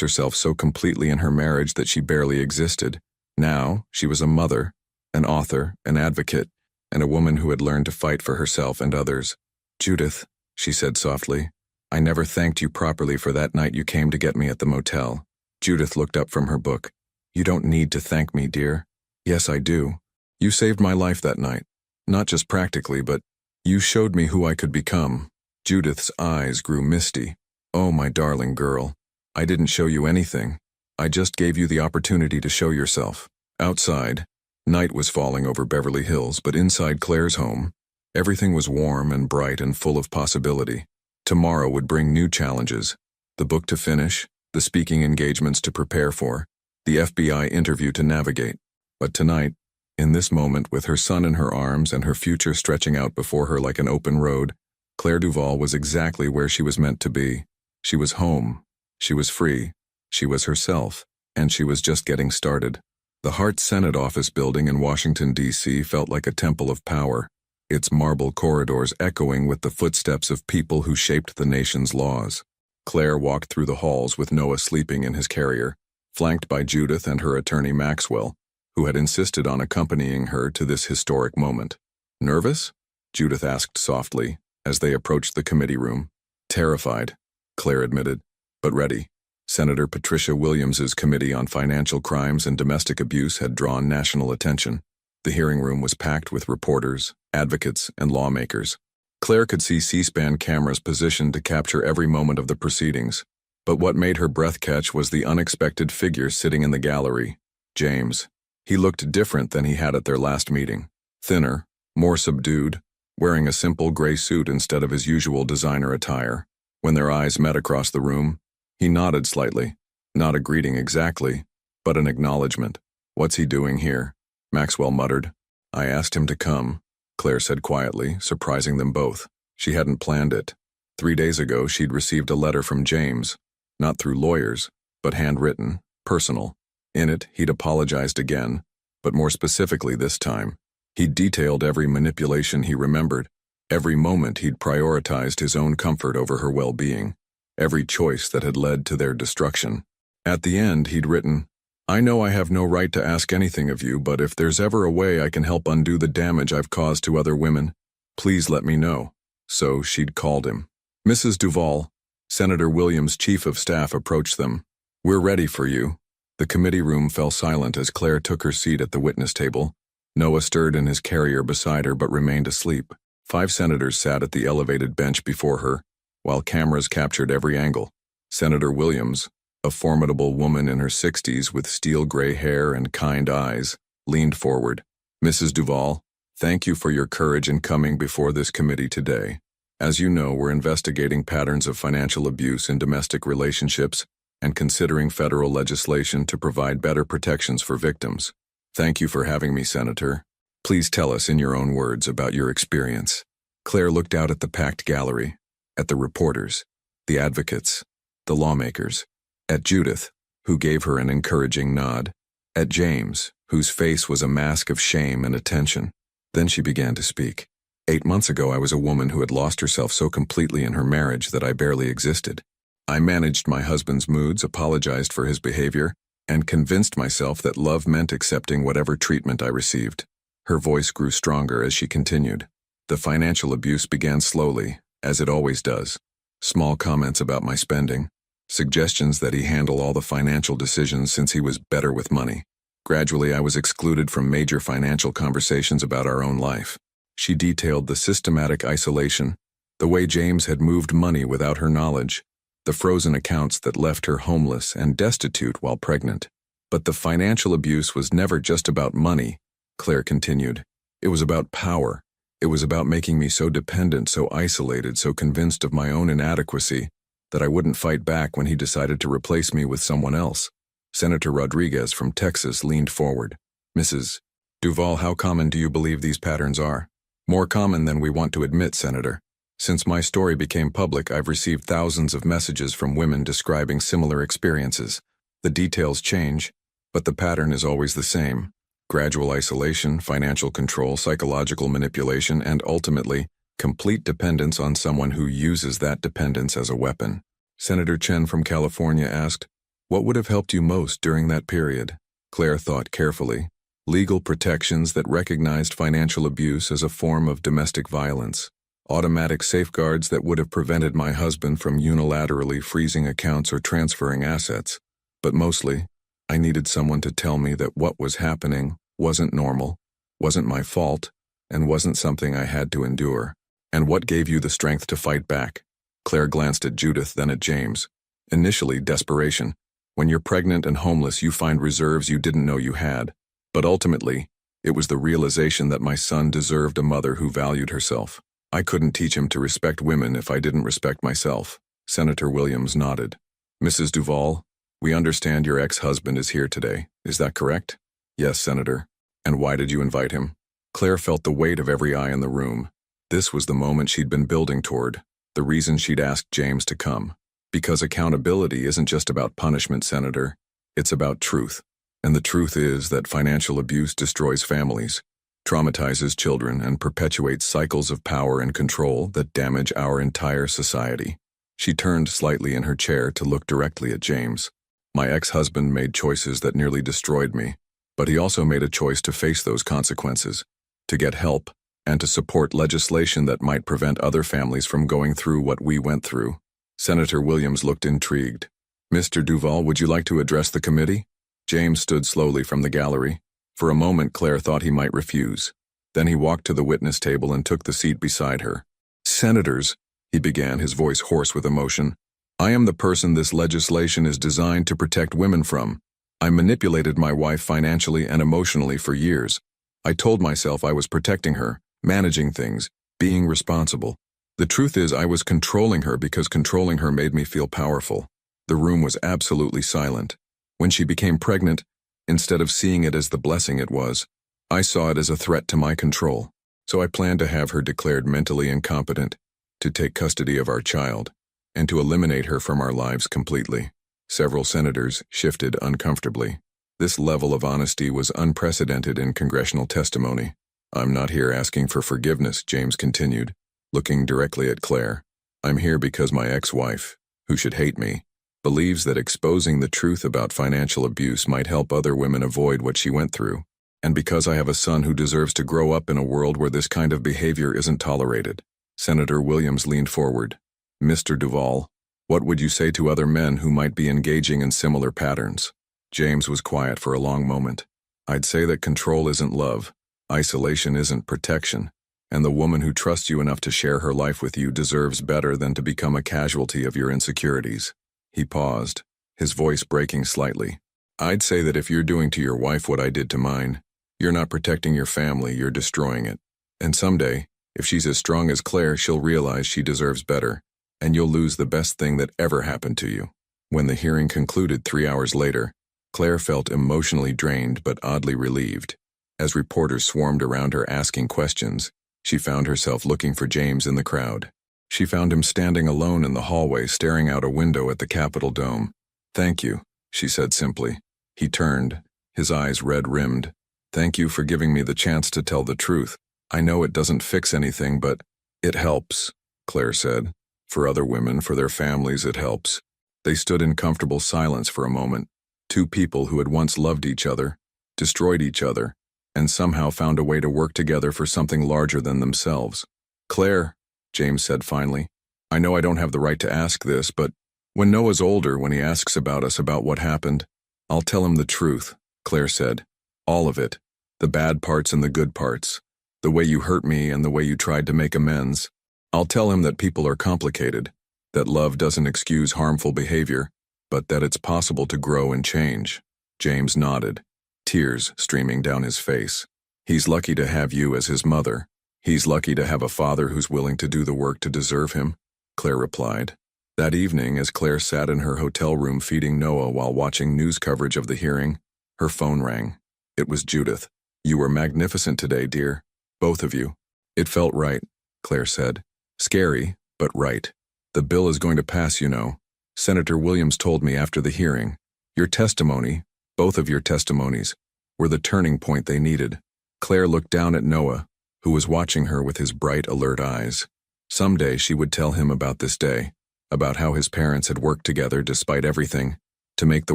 herself so completely in her marriage that she barely existed. Now, she was a mother, an author, an advocate, and a woman who had learned to fight for herself and others. "Judith," she said softly, "I never thanked you properly for that night you came to get me at the motel." Judith looked up from her book. "You don't need to thank me, dear." "Yes, I do. You saved my life that night. Not just practically, but you showed me who I could become." Judith's eyes grew misty. "Oh, my darling girl. I didn't show you anything. I just gave you the opportunity to show yourself." Outside, night was falling over Beverly Hills, but inside Claire's home, everything was warm and bright and full of possibility. Tomorrow would bring new challenges. The book to finish, the speaking engagements to prepare for, the FBI interview to navigate. But tonight, in this moment, with her son in her arms and her future stretching out before her like an open road, Claire Duval was exactly where she was meant to be. She was home. She was free. She was herself. And she was just getting started. The Hart Senate office building in Washington, D.C. felt like a temple of power, its marble corridors echoing with the footsteps of people who shaped the nation's laws. Claire walked through the halls with Noah sleeping in his carrier, flanked by Judith and her attorney Maxwell, who had insisted on accompanying her to this historic moment. "Nervous?" Judith asked softly, as they approached the committee room. "Terrified," Claire admitted, "but ready." Senator Patricia Williams's Committee on Financial Crimes and Domestic Abuse had drawn national attention. The hearing room was packed with reporters, advocates, and lawmakers. Claire could see C-SPAN cameras positioned to capture every moment of the proceedings. But what made her breath catch was the unexpected figure sitting in the gallery, James. He looked different than he had at their last meeting. Thinner, more subdued, wearing a simple gray suit instead of his usual designer attire. When their eyes met across the room, he nodded slightly. Not a greeting exactly, but an acknowledgement. "What's he doing here?" Maxwell muttered. "I asked him to come," Claire said quietly, surprising them both. She hadn't planned it. 3 days ago, she'd received a letter from James, not through lawyers, but handwritten, personal. In it, he'd apologized again, but more specifically this time. He'd detailed every manipulation he remembered, every moment he'd prioritized his own comfort over her well-being, every choice that had led to their destruction. At the end, he'd written, "I know I have no right to ask anything of you, but if there's ever a way I can help undo the damage I've caused to other women, please let me know." So she'd called him. "Mrs. Duval," Senator Williams' chief of staff approached them. "We're ready for you." The committee room fell silent as Claire took her seat at the witness table. Noah stirred in his carrier beside her but remained asleep. 5 senators sat at the elevated bench before her, while cameras captured every angle. Senator Williams, a formidable woman in her 60s with steel gray hair and kind eyes, leaned forward. "Mrs. Duval, thank you for your courage in coming before this committee today. As you know, we're investigating patterns of financial abuse in domestic relationships and considering federal legislation to provide better protections for victims. Thank you for having me, Senator. Please tell us in your own words about your experience." Claire looked out at the packed gallery, at the reporters, the advocates, the lawmakers, at Judith, who gave her an encouraging nod, at James, whose face was a mask of shame and attention. Then she began to speak. 8 months ago, I was a woman who had lost herself so completely in her marriage that I barely existed. I managed my husband's moods, apologized for his behavior, and convinced myself that love meant accepting whatever treatment I received. Her voice grew stronger as she continued. The financial abuse began slowly, as it always does. Small comments about my spending, suggestions that he handle all the financial decisions since he was better with money. Gradually, I was excluded from major financial conversations about our own life. She detailed the systematic isolation, the way James had moved money without her knowledge, the frozen accounts that left her homeless and destitute while pregnant. But the financial abuse was never just about money, Claire continued. It was about power, It was about making me so dependent, so isolated, so convinced of my own inadequacy that I wouldn't fight back when he decided to replace me with someone else. Senator Rodriguez from Texas leaned forward. Mrs. Duval, how common do you believe these patterns are? More common than we want to admit, Senator. Since my story became public, I've received thousands of messages from women describing similar experiences. The details change, but the pattern is always the same. Gradual isolation, financial control, psychological manipulation, and ultimately, complete dependence on someone who uses that dependence as a weapon. Senator Chen from California asked, "What would have helped you most during that period?" Claire thought carefully. Legal protections that recognized financial abuse as a form of domestic violence. Automatic safeguards that would have prevented my husband from unilaterally freezing accounts or transferring assets. But mostly, I needed someone to tell me that what was happening wasn't normal, wasn't my fault, and wasn't something I had to endure. And what gave you the strength to fight back? Claire glanced at Judith, then at James. Initially, desperation. When you're pregnant and homeless, you find reserves you didn't know you had. But ultimately, it was the realization that my son deserved a mother who valued herself. I couldn't teach him to respect women if I didn't respect myself. Senator Williams nodded. Mrs. Duval, we understand your ex-husband is here today. Is that correct? Yes, Senator. And why did you invite him? Claire felt the weight of every eye in the room. This was the moment she'd been building toward, the reason she'd asked James to come. Because accountability isn't just about punishment, Senator. It's about truth. And the truth is that financial abuse destroys families, traumatizes children, and perpetuates cycles of power and control that damage our entire society. She turned slightly in her chair to look directly at James. My ex-husband made choices that nearly destroyed me, but he also made a choice to face those consequences, to get help, and to support legislation that might prevent other families from going through what we went through. Senator Williams looked intrigued. Mr. Duval, would you like to address the committee? James stood slowly from the gallery. For a moment, Claire thought he might refuse. Then he walked to the witness table and took the seat beside her. Senators, he began, his voice hoarse with emotion, I am the person this legislation is designed to protect women from. I manipulated my wife financially and emotionally for years. I told myself I was protecting her, managing things, being responsible. The truth is I was controlling her because controlling her made me feel powerful. The room was absolutely silent. When she became pregnant, instead of seeing it as the blessing it was, I saw it as a threat to my control. So I planned to have her declared mentally incompetent, to take custody of our child, and to eliminate her from our lives completely. Several senators shifted uncomfortably. This level of honesty was unprecedented in congressional testimony. I'm not here asking for forgiveness, James continued, looking directly at Claire. I'm here because my ex-wife, who should hate me, believes that exposing the truth about financial abuse might help other women avoid what she went through, and because I have a son who deserves to grow up in a world where this kind of behavior isn't tolerated. Senator Williams leaned forward. Mr. Duval, what would you say to other men who might be engaging in similar patterns? James was quiet for a long moment. I'd say that control isn't love, isolation isn't protection, and the woman who trusts you enough to share her life with you deserves better than to become a casualty of your insecurities. He paused, his voice breaking slightly. I'd say that if you're doing to your wife what I did to mine, you're not protecting your family, you're destroying it. And someday, if she's as strong as Claire, she'll realize she deserves better, and you'll lose the best thing that ever happened to you. When the hearing concluded 3 hours later, Claire felt emotionally drained but oddly relieved. As reporters swarmed around her asking questions, she found herself looking for James in the crowd. She found him standing alone in the hallway, staring out a window at the Capitol dome. Thank you, she said simply. He turned, his eyes red-rimmed. Thank you for giving me the chance to tell the truth. I know it doesn't fix anything, but it helps, Claire said. For other women, for their families, it helps. They stood in comfortable silence for a moment. Two people who had once loved each other, destroyed each other, and somehow found a way to work together for something larger than themselves. Claire, James said finally, I know I don't have the right to ask this, but when Noah's older, when he asks about us, about what happened, I'll tell him the truth, Claire said. All of it. The bad parts and the good parts. The way you hurt me and the way you tried to make amends. I'll tell him that people are complicated, that love doesn't excuse harmful behavior, but that it's possible to grow and change. James nodded, tears streaming down his face. He's lucky to have you as his mother, He's lucky to have a father who's willing to do the work to deserve him, Claire replied. That evening, as Claire sat in her hotel room feeding Noah while watching news coverage of the hearing, her phone rang. It was Judith. You were magnificent today, dear. Both of you. It felt right, Claire said. Scary, but right. The bill is going to pass, you know. Senator Williams told me after the hearing. Your testimony, both of your testimonies, were the turning point they needed. Claire looked down at Noah, who was watching her with his bright, alert eyes. Someday she would tell him about this day, about how his parents had worked together despite everything, to make the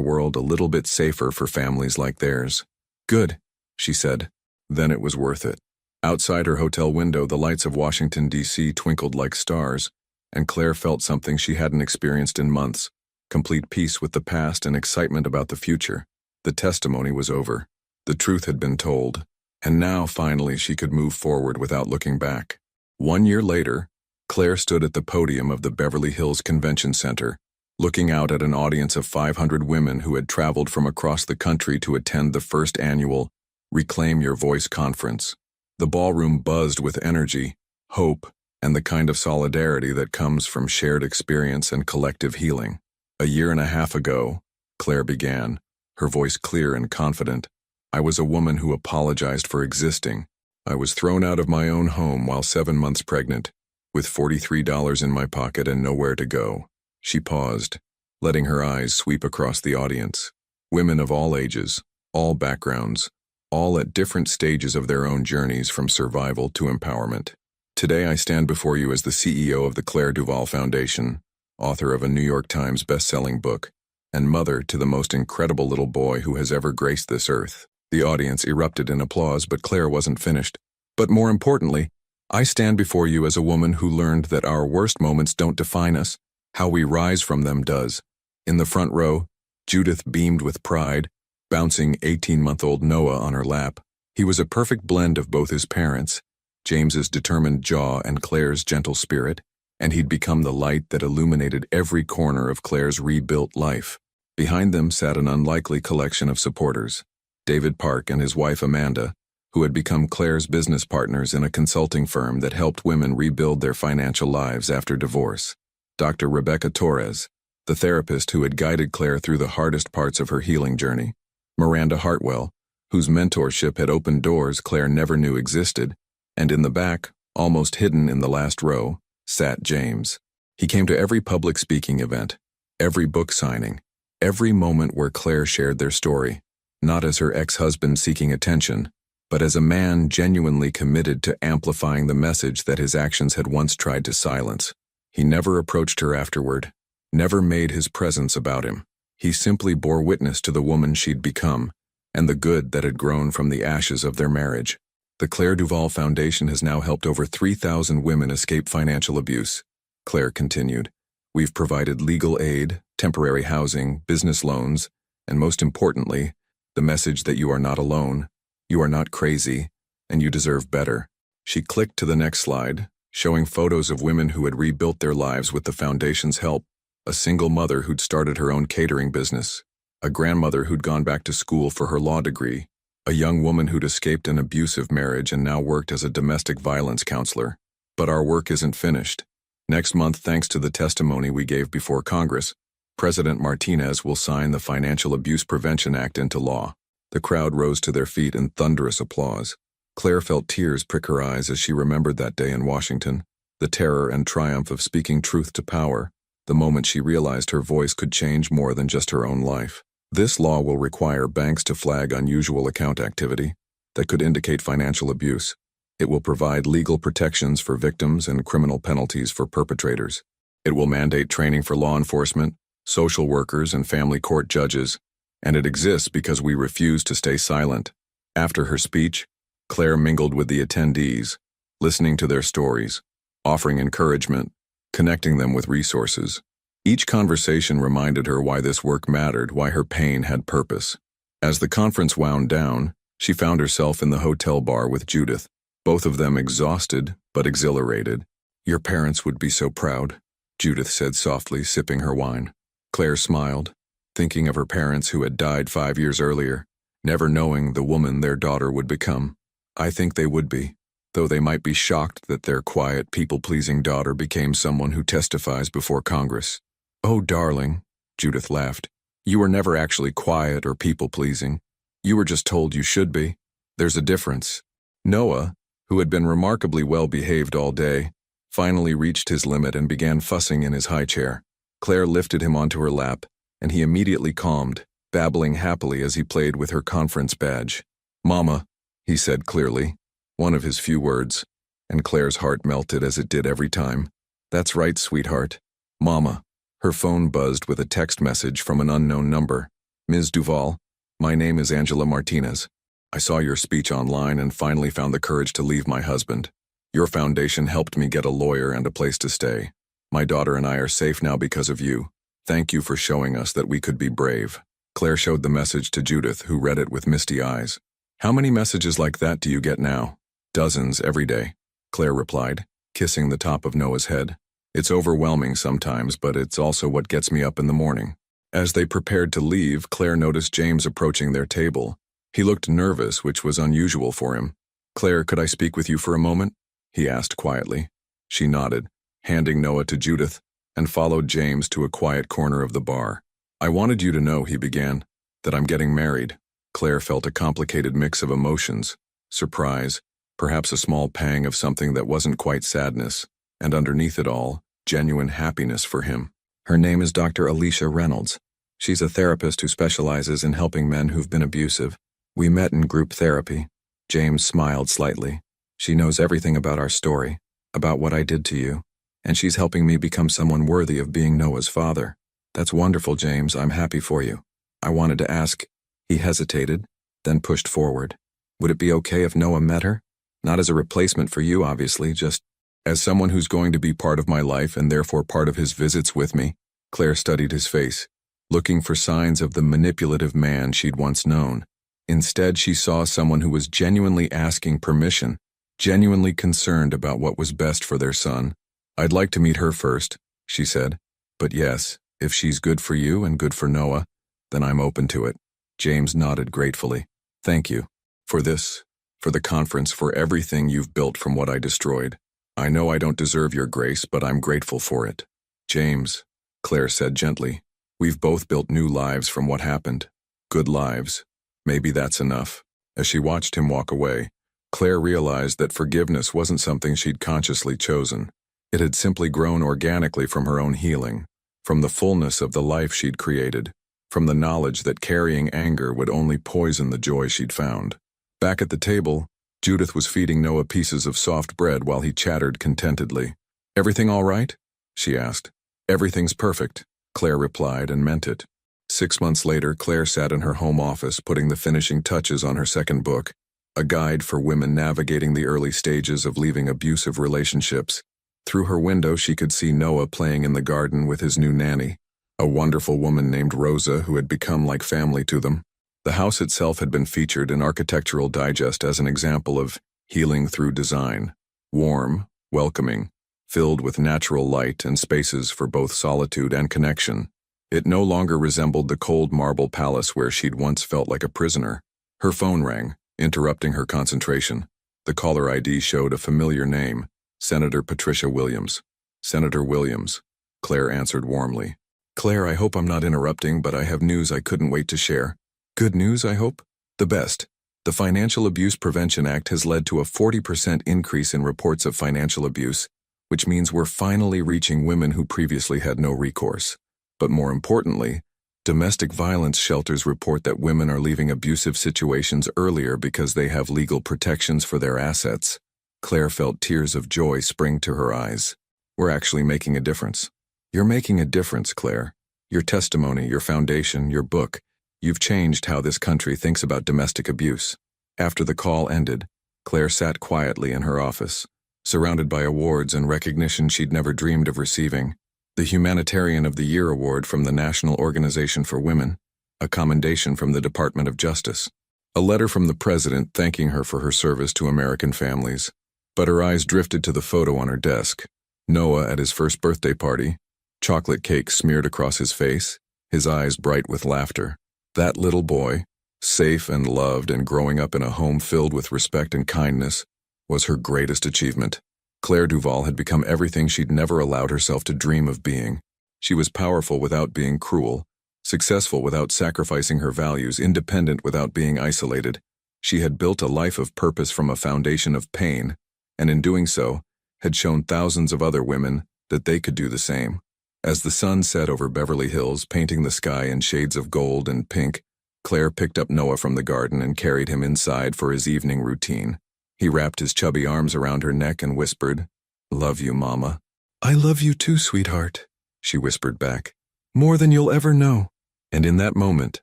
world a little bit safer for families like theirs. Good, she said. Then it was worth it. Outside her hotel window, the lights of Washington, D.C. twinkled like stars, and Claire felt something she hadn't experienced in months, complete peace with the past and excitement about the future. The testimony was over. The truth had been told, and now finally she could move forward without looking back. 1 year later, Claire stood at the podium of the Beverly Hills Convention Center, looking out at an audience of 500 women who had traveled from across the country to attend the first annual Reclaim Your Voice conference. The ballroom buzzed with energy, hope, and the kind of solidarity that comes from shared experience and collective healing. A year and a half ago, Claire began, her voice clear and confident. I was a woman who apologized for existing. I was thrown out of my own home while 7 months pregnant, with $43 in my pocket and nowhere to go. She paused, letting her eyes sweep across the audience. Women of all ages, all backgrounds, all at different stages of their own journeys from survival to empowerment. Today I stand before you as the CEO of the Claire Duvall Foundation, author of a New York Times best-selling book, and mother to the most incredible little boy who has ever graced this earth. The audience erupted in applause, but Claire wasn't finished. But more importantly, I stand before you as a woman who learned that our worst moments don't define us, how we rise from them does. In the front row, Judith beamed with pride, bouncing 18-month-old Noah on her lap. He was a perfect blend of both his parents, James's determined jaw and Claire's gentle spirit, and he'd become the light that illuminated every corner of Claire's rebuilt life. Behind them sat an unlikely collection of supporters. David Park and his wife Amanda, who had become Claire's business partners in a consulting firm that helped women rebuild their financial lives after divorce. Dr. Rebecca Torres, the therapist who had guided Claire through the hardest parts of her healing journey. Miranda Hartwell, whose mentorship had opened doors Claire never knew existed, and in the back, almost hidden in the last row, sat James. He came to every public speaking event, every book signing, every moment where Claire shared their story, not as her ex-husband seeking attention, but as a man genuinely committed to amplifying the message that his actions had once tried to silence. He never approached her afterward, never made his presence about him. He simply bore witness to the woman she'd become, and the good that had grown from the ashes of their marriage. The Claire Duvall Foundation has now helped over 3,000 women escape financial abuse. Claire continued, we've provided legal aid, temporary housing, business loans, and most importantly, the message that you are not alone, you are not crazy, and you deserve better. She clicked to the next slide, showing photos of women who had rebuilt their lives with the foundation's help. A single mother who'd started her own catering business, a grandmother who'd gone back to school for her law degree, a young woman who'd escaped an abusive marriage and now worked as a domestic violence counselor. But our work isn't finished. Next month, thanks to the testimony we gave before Congress, President Martinez will sign the Financial Abuse Prevention Act into law. The crowd rose to their feet in thunderous applause. Claire felt tears prick her eyes as she remembered that day in Washington, the terror and triumph of speaking truth to power, the moment she realized her voice could change more than just her own life. This law will require banks to flag unusual account activity that could indicate financial abuse. It will provide legal protections for victims and criminal penalties for perpetrators. It will mandate training for law enforcement, social workers, and family court judges, and it exists because we refuse to stay silent. After her speech, Claire mingled with the attendees, listening to their stories, offering encouragement, connecting them with resources. Each conversation reminded her why this work mattered, why her pain had purpose. As the conference wound down, she found herself in the hotel bar with Judith, both of them exhausted but exhilarated. Your parents would be so proud, Judith said softly, sipping her wine. Claire smiled, thinking of her parents who had died 5 years earlier, never knowing the woman their daughter would become. I think they would be. though they might be shocked that their quiet, people-pleasing daughter became someone who testifies before Congress. "Oh, darling," Judith laughed. "You were never actually quiet or people-pleasing. You were just told you should be. There's a difference." Noah, who had been remarkably well-behaved all day, finally reached his limit and began fussing in his high chair. Claire lifted him onto her lap, and he immediately calmed, babbling happily as he played with her conference badge. "Mama," he said clearly, one of his few words, and Claire's heart melted as it did every time. "That's right, sweetheart. Mama." Her phone buzzed with a text message from an unknown number. "Ms. Duval, my name is Angela Martinez. I saw your speech online and finally found the courage to leave my husband. Your foundation helped me get a lawyer and a place to stay. My daughter and I are safe now because of you. Thank you for showing us that we could be brave." Claire showed the message to Judith, who read it with misty eyes. "How many messages like that do you get now?" "Dozens every day," Claire replied, kissing the top of Noah's head. "It's overwhelming sometimes, but it's also what gets me up in the morning." As they prepared to leave, Claire noticed James approaching their table. He looked nervous, which was unusual for him. "Claire, could I speak with you for a moment?" he asked quietly. She nodded, handing Noah to Judith, and followed James to a quiet corner of the bar. "I wanted you to know," he began, "that I'm getting married." Claire felt a complicated mix of emotions, surprise, perhaps a small pang of something that wasn't quite sadness, and underneath it all, genuine happiness for him. "Her name is Dr. Alicia Reynolds. She's a therapist who specializes in helping men who've been abusive. We met in group therapy." James smiled slightly. "She knows everything about our story, about what I did to you, and she's helping me become someone worthy of being Noah's father." "That's wonderful, James. I'm happy for you. I wanted to ask." He hesitated, then pushed forward. "Would it be okay if Noah met her? Not as a replacement for you, obviously, just as someone who's going to be part of my life and therefore part of his visits with me." Claire studied his face, looking for signs of the manipulative man she'd once known. Instead, she saw someone who was genuinely asking permission, genuinely concerned about what was best for their son. "I'd like to meet her first," she said. "But yes, if she's good for you and good for Noah, then I'm open to it." James nodded gratefully. "Thank you. For this, for the conference, for everything you've built from what I destroyed. I know I don't deserve your grace, but I'm grateful for it." "James," Claire said gently, "we've both built new lives from what happened. Good lives. Maybe that's enough." As she watched him walk away, Claire realized that forgiveness wasn't something she'd consciously chosen. It had simply grown organically from her own healing, from the fullness of the life she'd created, from the knowledge that carrying anger would only poison the joy she'd found. Back at the table, Judith was feeding Noah pieces of soft bread while he chattered contentedly. "Everything all right?" she asked. "Everything's perfect," Claire replied, and meant it. 6 months later, Claire sat in her home office putting the finishing touches on her second book, a guide for women navigating the early stages of leaving abusive relationships. Through her window, she could see Noah playing in the garden with his new nanny, a wonderful woman named Rosa who had become like family to them. The house itself had been featured in Architectural Digest as an example of healing through design, warm, welcoming, filled with natural light and spaces for both solitude and connection. It no longer resembled the cold marble palace where she'd once felt like a prisoner. Her phone rang, interrupting her concentration. The caller ID showed a familiar name, Senator Patricia Williams. "Senator Williams," Claire answered warmly. "Claire, I hope I'm not interrupting, but I have news I couldn't wait to share." "Good news, I hope?" "The best. The Financial Abuse Prevention Act has led to a 40% increase in reports of financial abuse, which means we're finally reaching women who previously had no recourse. But more importantly, domestic violence shelters report that women are leaving abusive situations earlier because they have legal protections for their assets." Claire felt tears of joy spring to her eyes. "We're actually making a difference." "You're making a difference, Claire. Your testimony, your foundation, your book, you've changed how this country thinks about domestic abuse." After the call ended, Claire sat quietly in her office, surrounded by awards and recognition she'd never dreamed of receiving. The Humanitarian of the Year Award from the National Organization for Women, a commendation from the Department of Justice, a letter from the President thanking her for her service to American families. But her eyes drifted to the photo on her desk. Noah at his first birthday party, chocolate cake smeared across his face, his eyes bright with laughter. That little boy, safe and loved and growing up in a home filled with respect and kindness, was her greatest achievement. Claire Duval had become everything she'd never allowed herself to dream of being. She was powerful without being cruel, successful without sacrificing her values, independent without being isolated. She had built a life of purpose from a foundation of pain, and in doing so, had shown thousands of other women that they could do the same. As the sun set over Beverly Hills, painting the sky in shades of gold and pink, Claire picked up Noah from the garden and carried him inside for his evening routine. He wrapped his chubby arms around her neck and whispered, "Love you, Mama." "I love you too, sweetheart," she whispered back. "More than you'll ever know." And in that moment,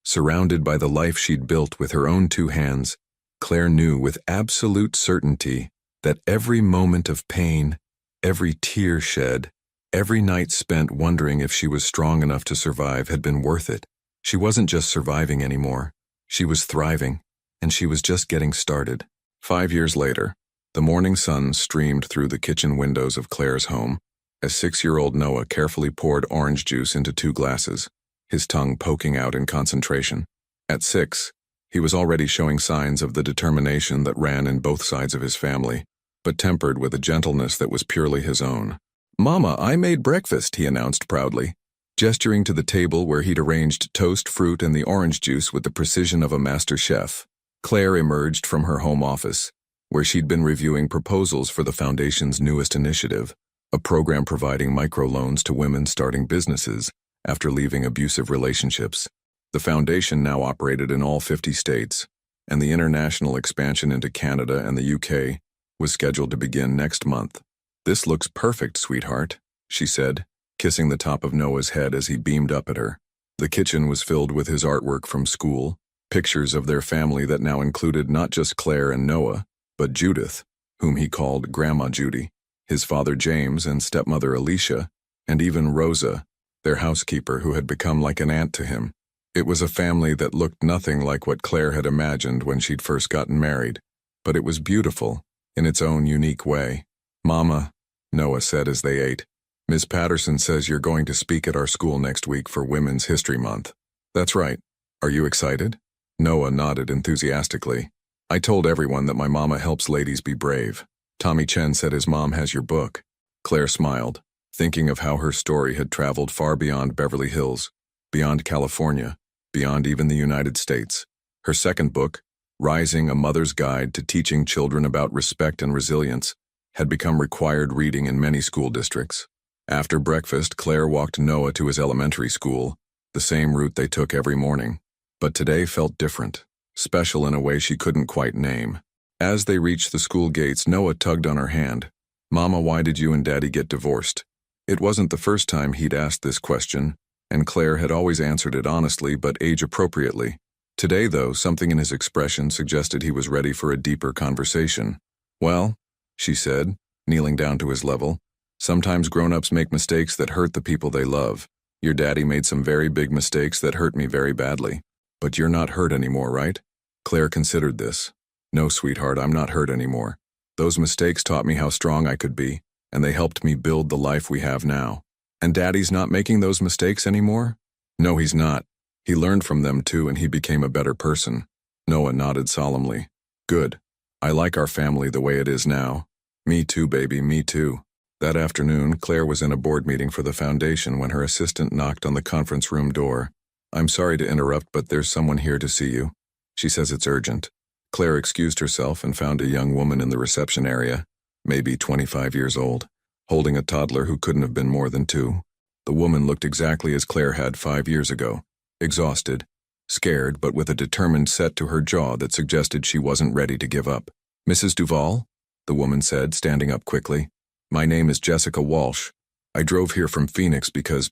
surrounded by the life she'd built with her own two hands, Claire knew with absolute certainty that every moment of pain, every tear shed, every night spent wondering if she was strong enough to survive had been worth it. She wasn't just surviving anymore. She was thriving, and she was just getting started. 5 years later, the morning sun streamed through the kitchen windows of Claire's home as 6-year-old Noah carefully poured orange juice into 2 glasses, his tongue poking out in concentration. At 6, he was already showing signs of the determination that ran in both sides of his family, but tempered with a gentleness that was purely his own. "Mama, I made breakfast," he announced proudly, gesturing to the table where he'd arranged toast, fruit, and the orange juice with the precision of a master chef. Claire emerged from her home office, where she'd been reviewing proposals for the Foundation's newest initiative, a program providing microloans to women starting businesses after leaving abusive relationships. The Foundation now operated in all 50 states, and the international expansion into Canada and the UK was scheduled to begin next month. "This looks perfect, sweetheart," she said, kissing the top of Noah's head as he beamed up at her. The kitchen was filled with his artwork from school, pictures of their family that now included not just Claire and Noah, but Judith, whom he called Grandma Judy, his father James and stepmother Alicia, and even Rosa, their housekeeper who had become like an aunt to him. It was a family that looked nothing like what Claire had imagined when she'd first gotten married, but it was beautiful in its own unique way. "Mama," Noah said as they ate, "Ms. Patterson says you're going to speak at our school next week for Women's History Month." "That's right. Are you excited?" Noah nodded enthusiastically. "I told everyone that my mama helps ladies be brave. Tommy Chen said his mom has your book." Claire smiled, thinking of how her story had traveled far beyond Beverly Hills, beyond California, beyond even the United States. Her second book, Rising: A Mother's Guide to Teaching Children About Respect and Resilience, had become required reading in many school districts. After breakfast, Claire walked Noah to his elementary school, the same route they took every morning. But today felt different, special in a way she couldn't quite name. As they reached the school gates, Noah tugged on her hand. "Mama, why did you and Daddy get divorced?" It wasn't the first time he'd asked this question, and Claire had always answered it honestly but age-appropriately. Today, though, something in his expression suggested he was ready for a deeper conversation. "Well," she said, kneeling down to his level, "sometimes grown-ups make mistakes that hurt the people they love. Your daddy made some very big mistakes that hurt me very badly. But you're not hurt anymore, right?" Claire considered this. "No, sweetheart, I'm not hurt anymore. Those mistakes taught me how strong I could be, and they helped me build the life we have now." "And Daddy's not making those mistakes anymore?" "No, he's not. He learned from them too, and he became a better person." Noah nodded solemnly. "Good. I like our family the way it is now." "Me too, baby, me too." That afternoon, Claire was in a board meeting for the Foundation when her assistant knocked on the conference room door. "I'm sorry to interrupt, but there's someone here to see you. She says it's urgent." Claire excused herself and found a young woman in the reception area, maybe 25 years old, holding a toddler who couldn't have been more than 2. The woman looked exactly as Claire had 5 years ago, exhausted, scared, but with a determined set to her jaw that suggested she wasn't ready to give up. "Mrs. Duval?" the woman said, standing up quickly. "My name is Jessica Walsh. I drove here from Phoenix because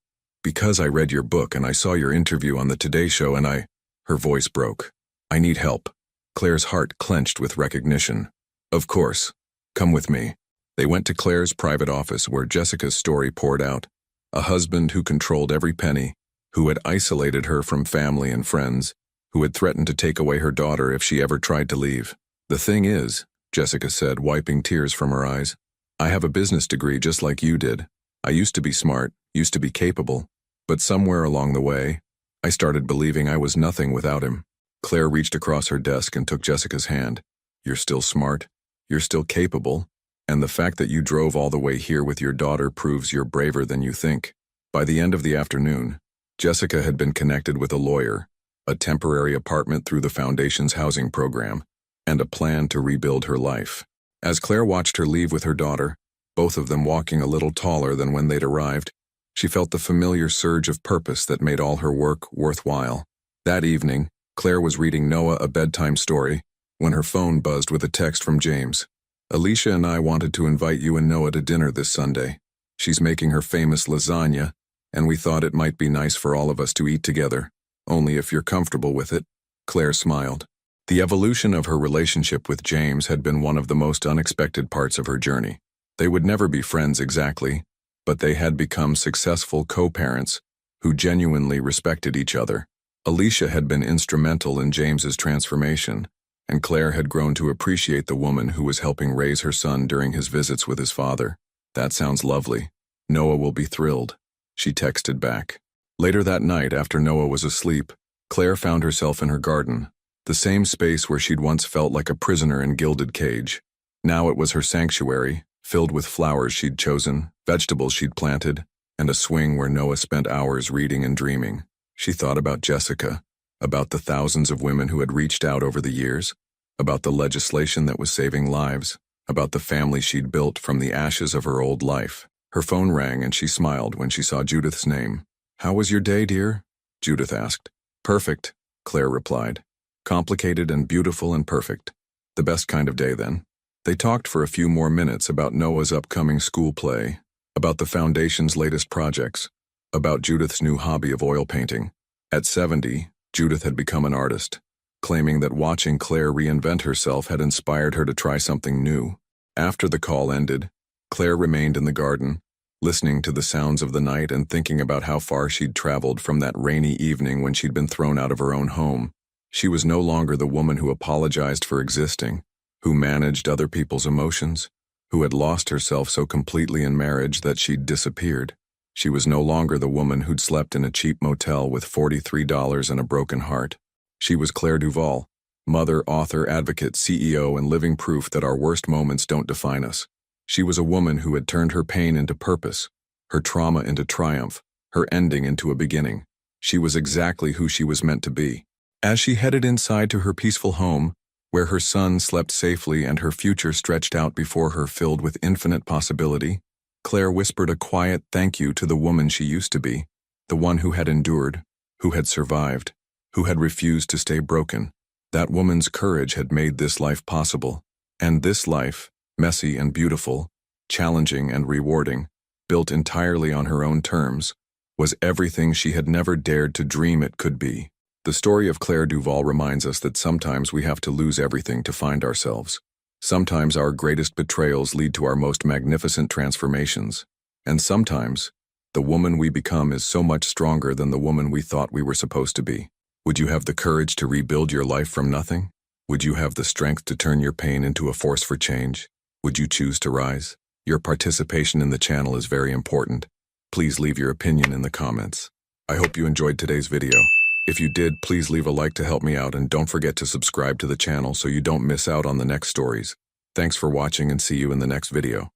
I read your book and I saw your interview on the Today Show and Her voice broke. "I need help." Claire's heart clenched with recognition. "Of course. Come with me." They went to Claire's private office where Jessica's story poured out. A husband who controlled every penny, who had isolated her from family and friends, who had threatened to take away her daughter if she ever tried to leave. "The thing is," Jessica said, wiping tears from her eyes, "I have a business degree just like you did. I used to be smart, used to be capable, but somewhere along the way, I started believing I was nothing without him." Claire reached across her desk and took Jessica's hand. "You're still smart. You're still capable, and the fact that you drove all the way here with your daughter proves you're braver than you think. By the end of the afternoon, Jessica had been connected with a lawyer, a temporary apartment through the Foundation's housing program, and a plan to rebuild her life. As Claire watched her leave with her daughter, both of them walking a little taller than when they'd arrived, she felt the familiar surge of purpose that made all her work worthwhile. That evening, Claire was reading Noah a bedtime story when her phone buzzed with a text from James. Alicia and I wanted to invite you and Noah to dinner this Sunday. She's making her famous lasagna, and we thought it might be nice for all of us to eat together. Only if you're comfortable with it. Claire smiled. The evolution of her relationship with James had been one of the most unexpected parts of her journey. They would never be friends exactly, but they had become successful co-parents who genuinely respected each other. Alicia had been instrumental in James's transformation, and Claire had grown to appreciate the woman who was helping raise her son during his visits with his father. That sounds lovely. Noah will be thrilled, she texted back. Later that night, after Noah was asleep, Claire found herself in her garden, the same space where she'd once felt like a prisoner in gilded cage. Now it was her sanctuary, filled with flowers she'd chosen, vegetables she'd planted, and a swing where Noah spent hours reading and dreaming. She thought about Jessica, about the thousands of women who had reached out over the years, about the legislation that was saving lives, about the family she'd built from the ashes of her old life. Her phone rang and she smiled when she saw Judith's name. "How was your day, dear?" Judith asked. "Perfect," Claire replied. "Complicated and beautiful and perfect. The best kind of day, then." They talked for a few more minutes about Noah's upcoming school play, about the Foundation's latest projects, about Judith's new hobby of oil painting. At 70, Judith had become an artist, claiming that watching Claire reinvent herself had inspired her to try something new. After the call ended, Claire remained in the garden, listening to the sounds of the night and thinking about how far she'd traveled from that rainy evening when she'd been thrown out of her own home. She was no longer the woman who apologized for existing, who managed other people's emotions, who had lost herself so completely in marriage that she'd disappeared. She was no longer the woman who'd slept in a cheap motel with $43 and a broken heart. She was Claire Duvall, mother, author, advocate, CEO, and living proof that our worst moments don't define us. She was a woman who had turned her pain into purpose, her trauma into triumph, her ending into a beginning. She was exactly who she was meant to be. As she headed inside to her peaceful home, where her son slept safely and her future stretched out before her filled with infinite possibility, Claire whispered a quiet thank you to the woman she used to be, the one who had endured, who had survived, who had refused to stay broken. That woman's courage had made this life possible, and this life, messy and beautiful, challenging and rewarding, built entirely on her own terms, was everything she had never dared to dream it could be. The story of Claire Duvall reminds us that sometimes we have to lose everything to find ourselves. Sometimes our greatest betrayals lead to our most magnificent transformations. And sometimes, the woman we become is so much stronger than the woman we thought we were supposed to be. Would you have the courage to rebuild your life from nothing? Would you have the strength to turn your pain into a force for change? Would you choose to rise? Your participation in the channel is very important. Please leave your opinion in the comments. I hope you enjoyed today's video. If you did, please leave a like to help me out and don't forget to subscribe to the channel so you don't miss out on the next stories. Thanks for watching and see you in the next video.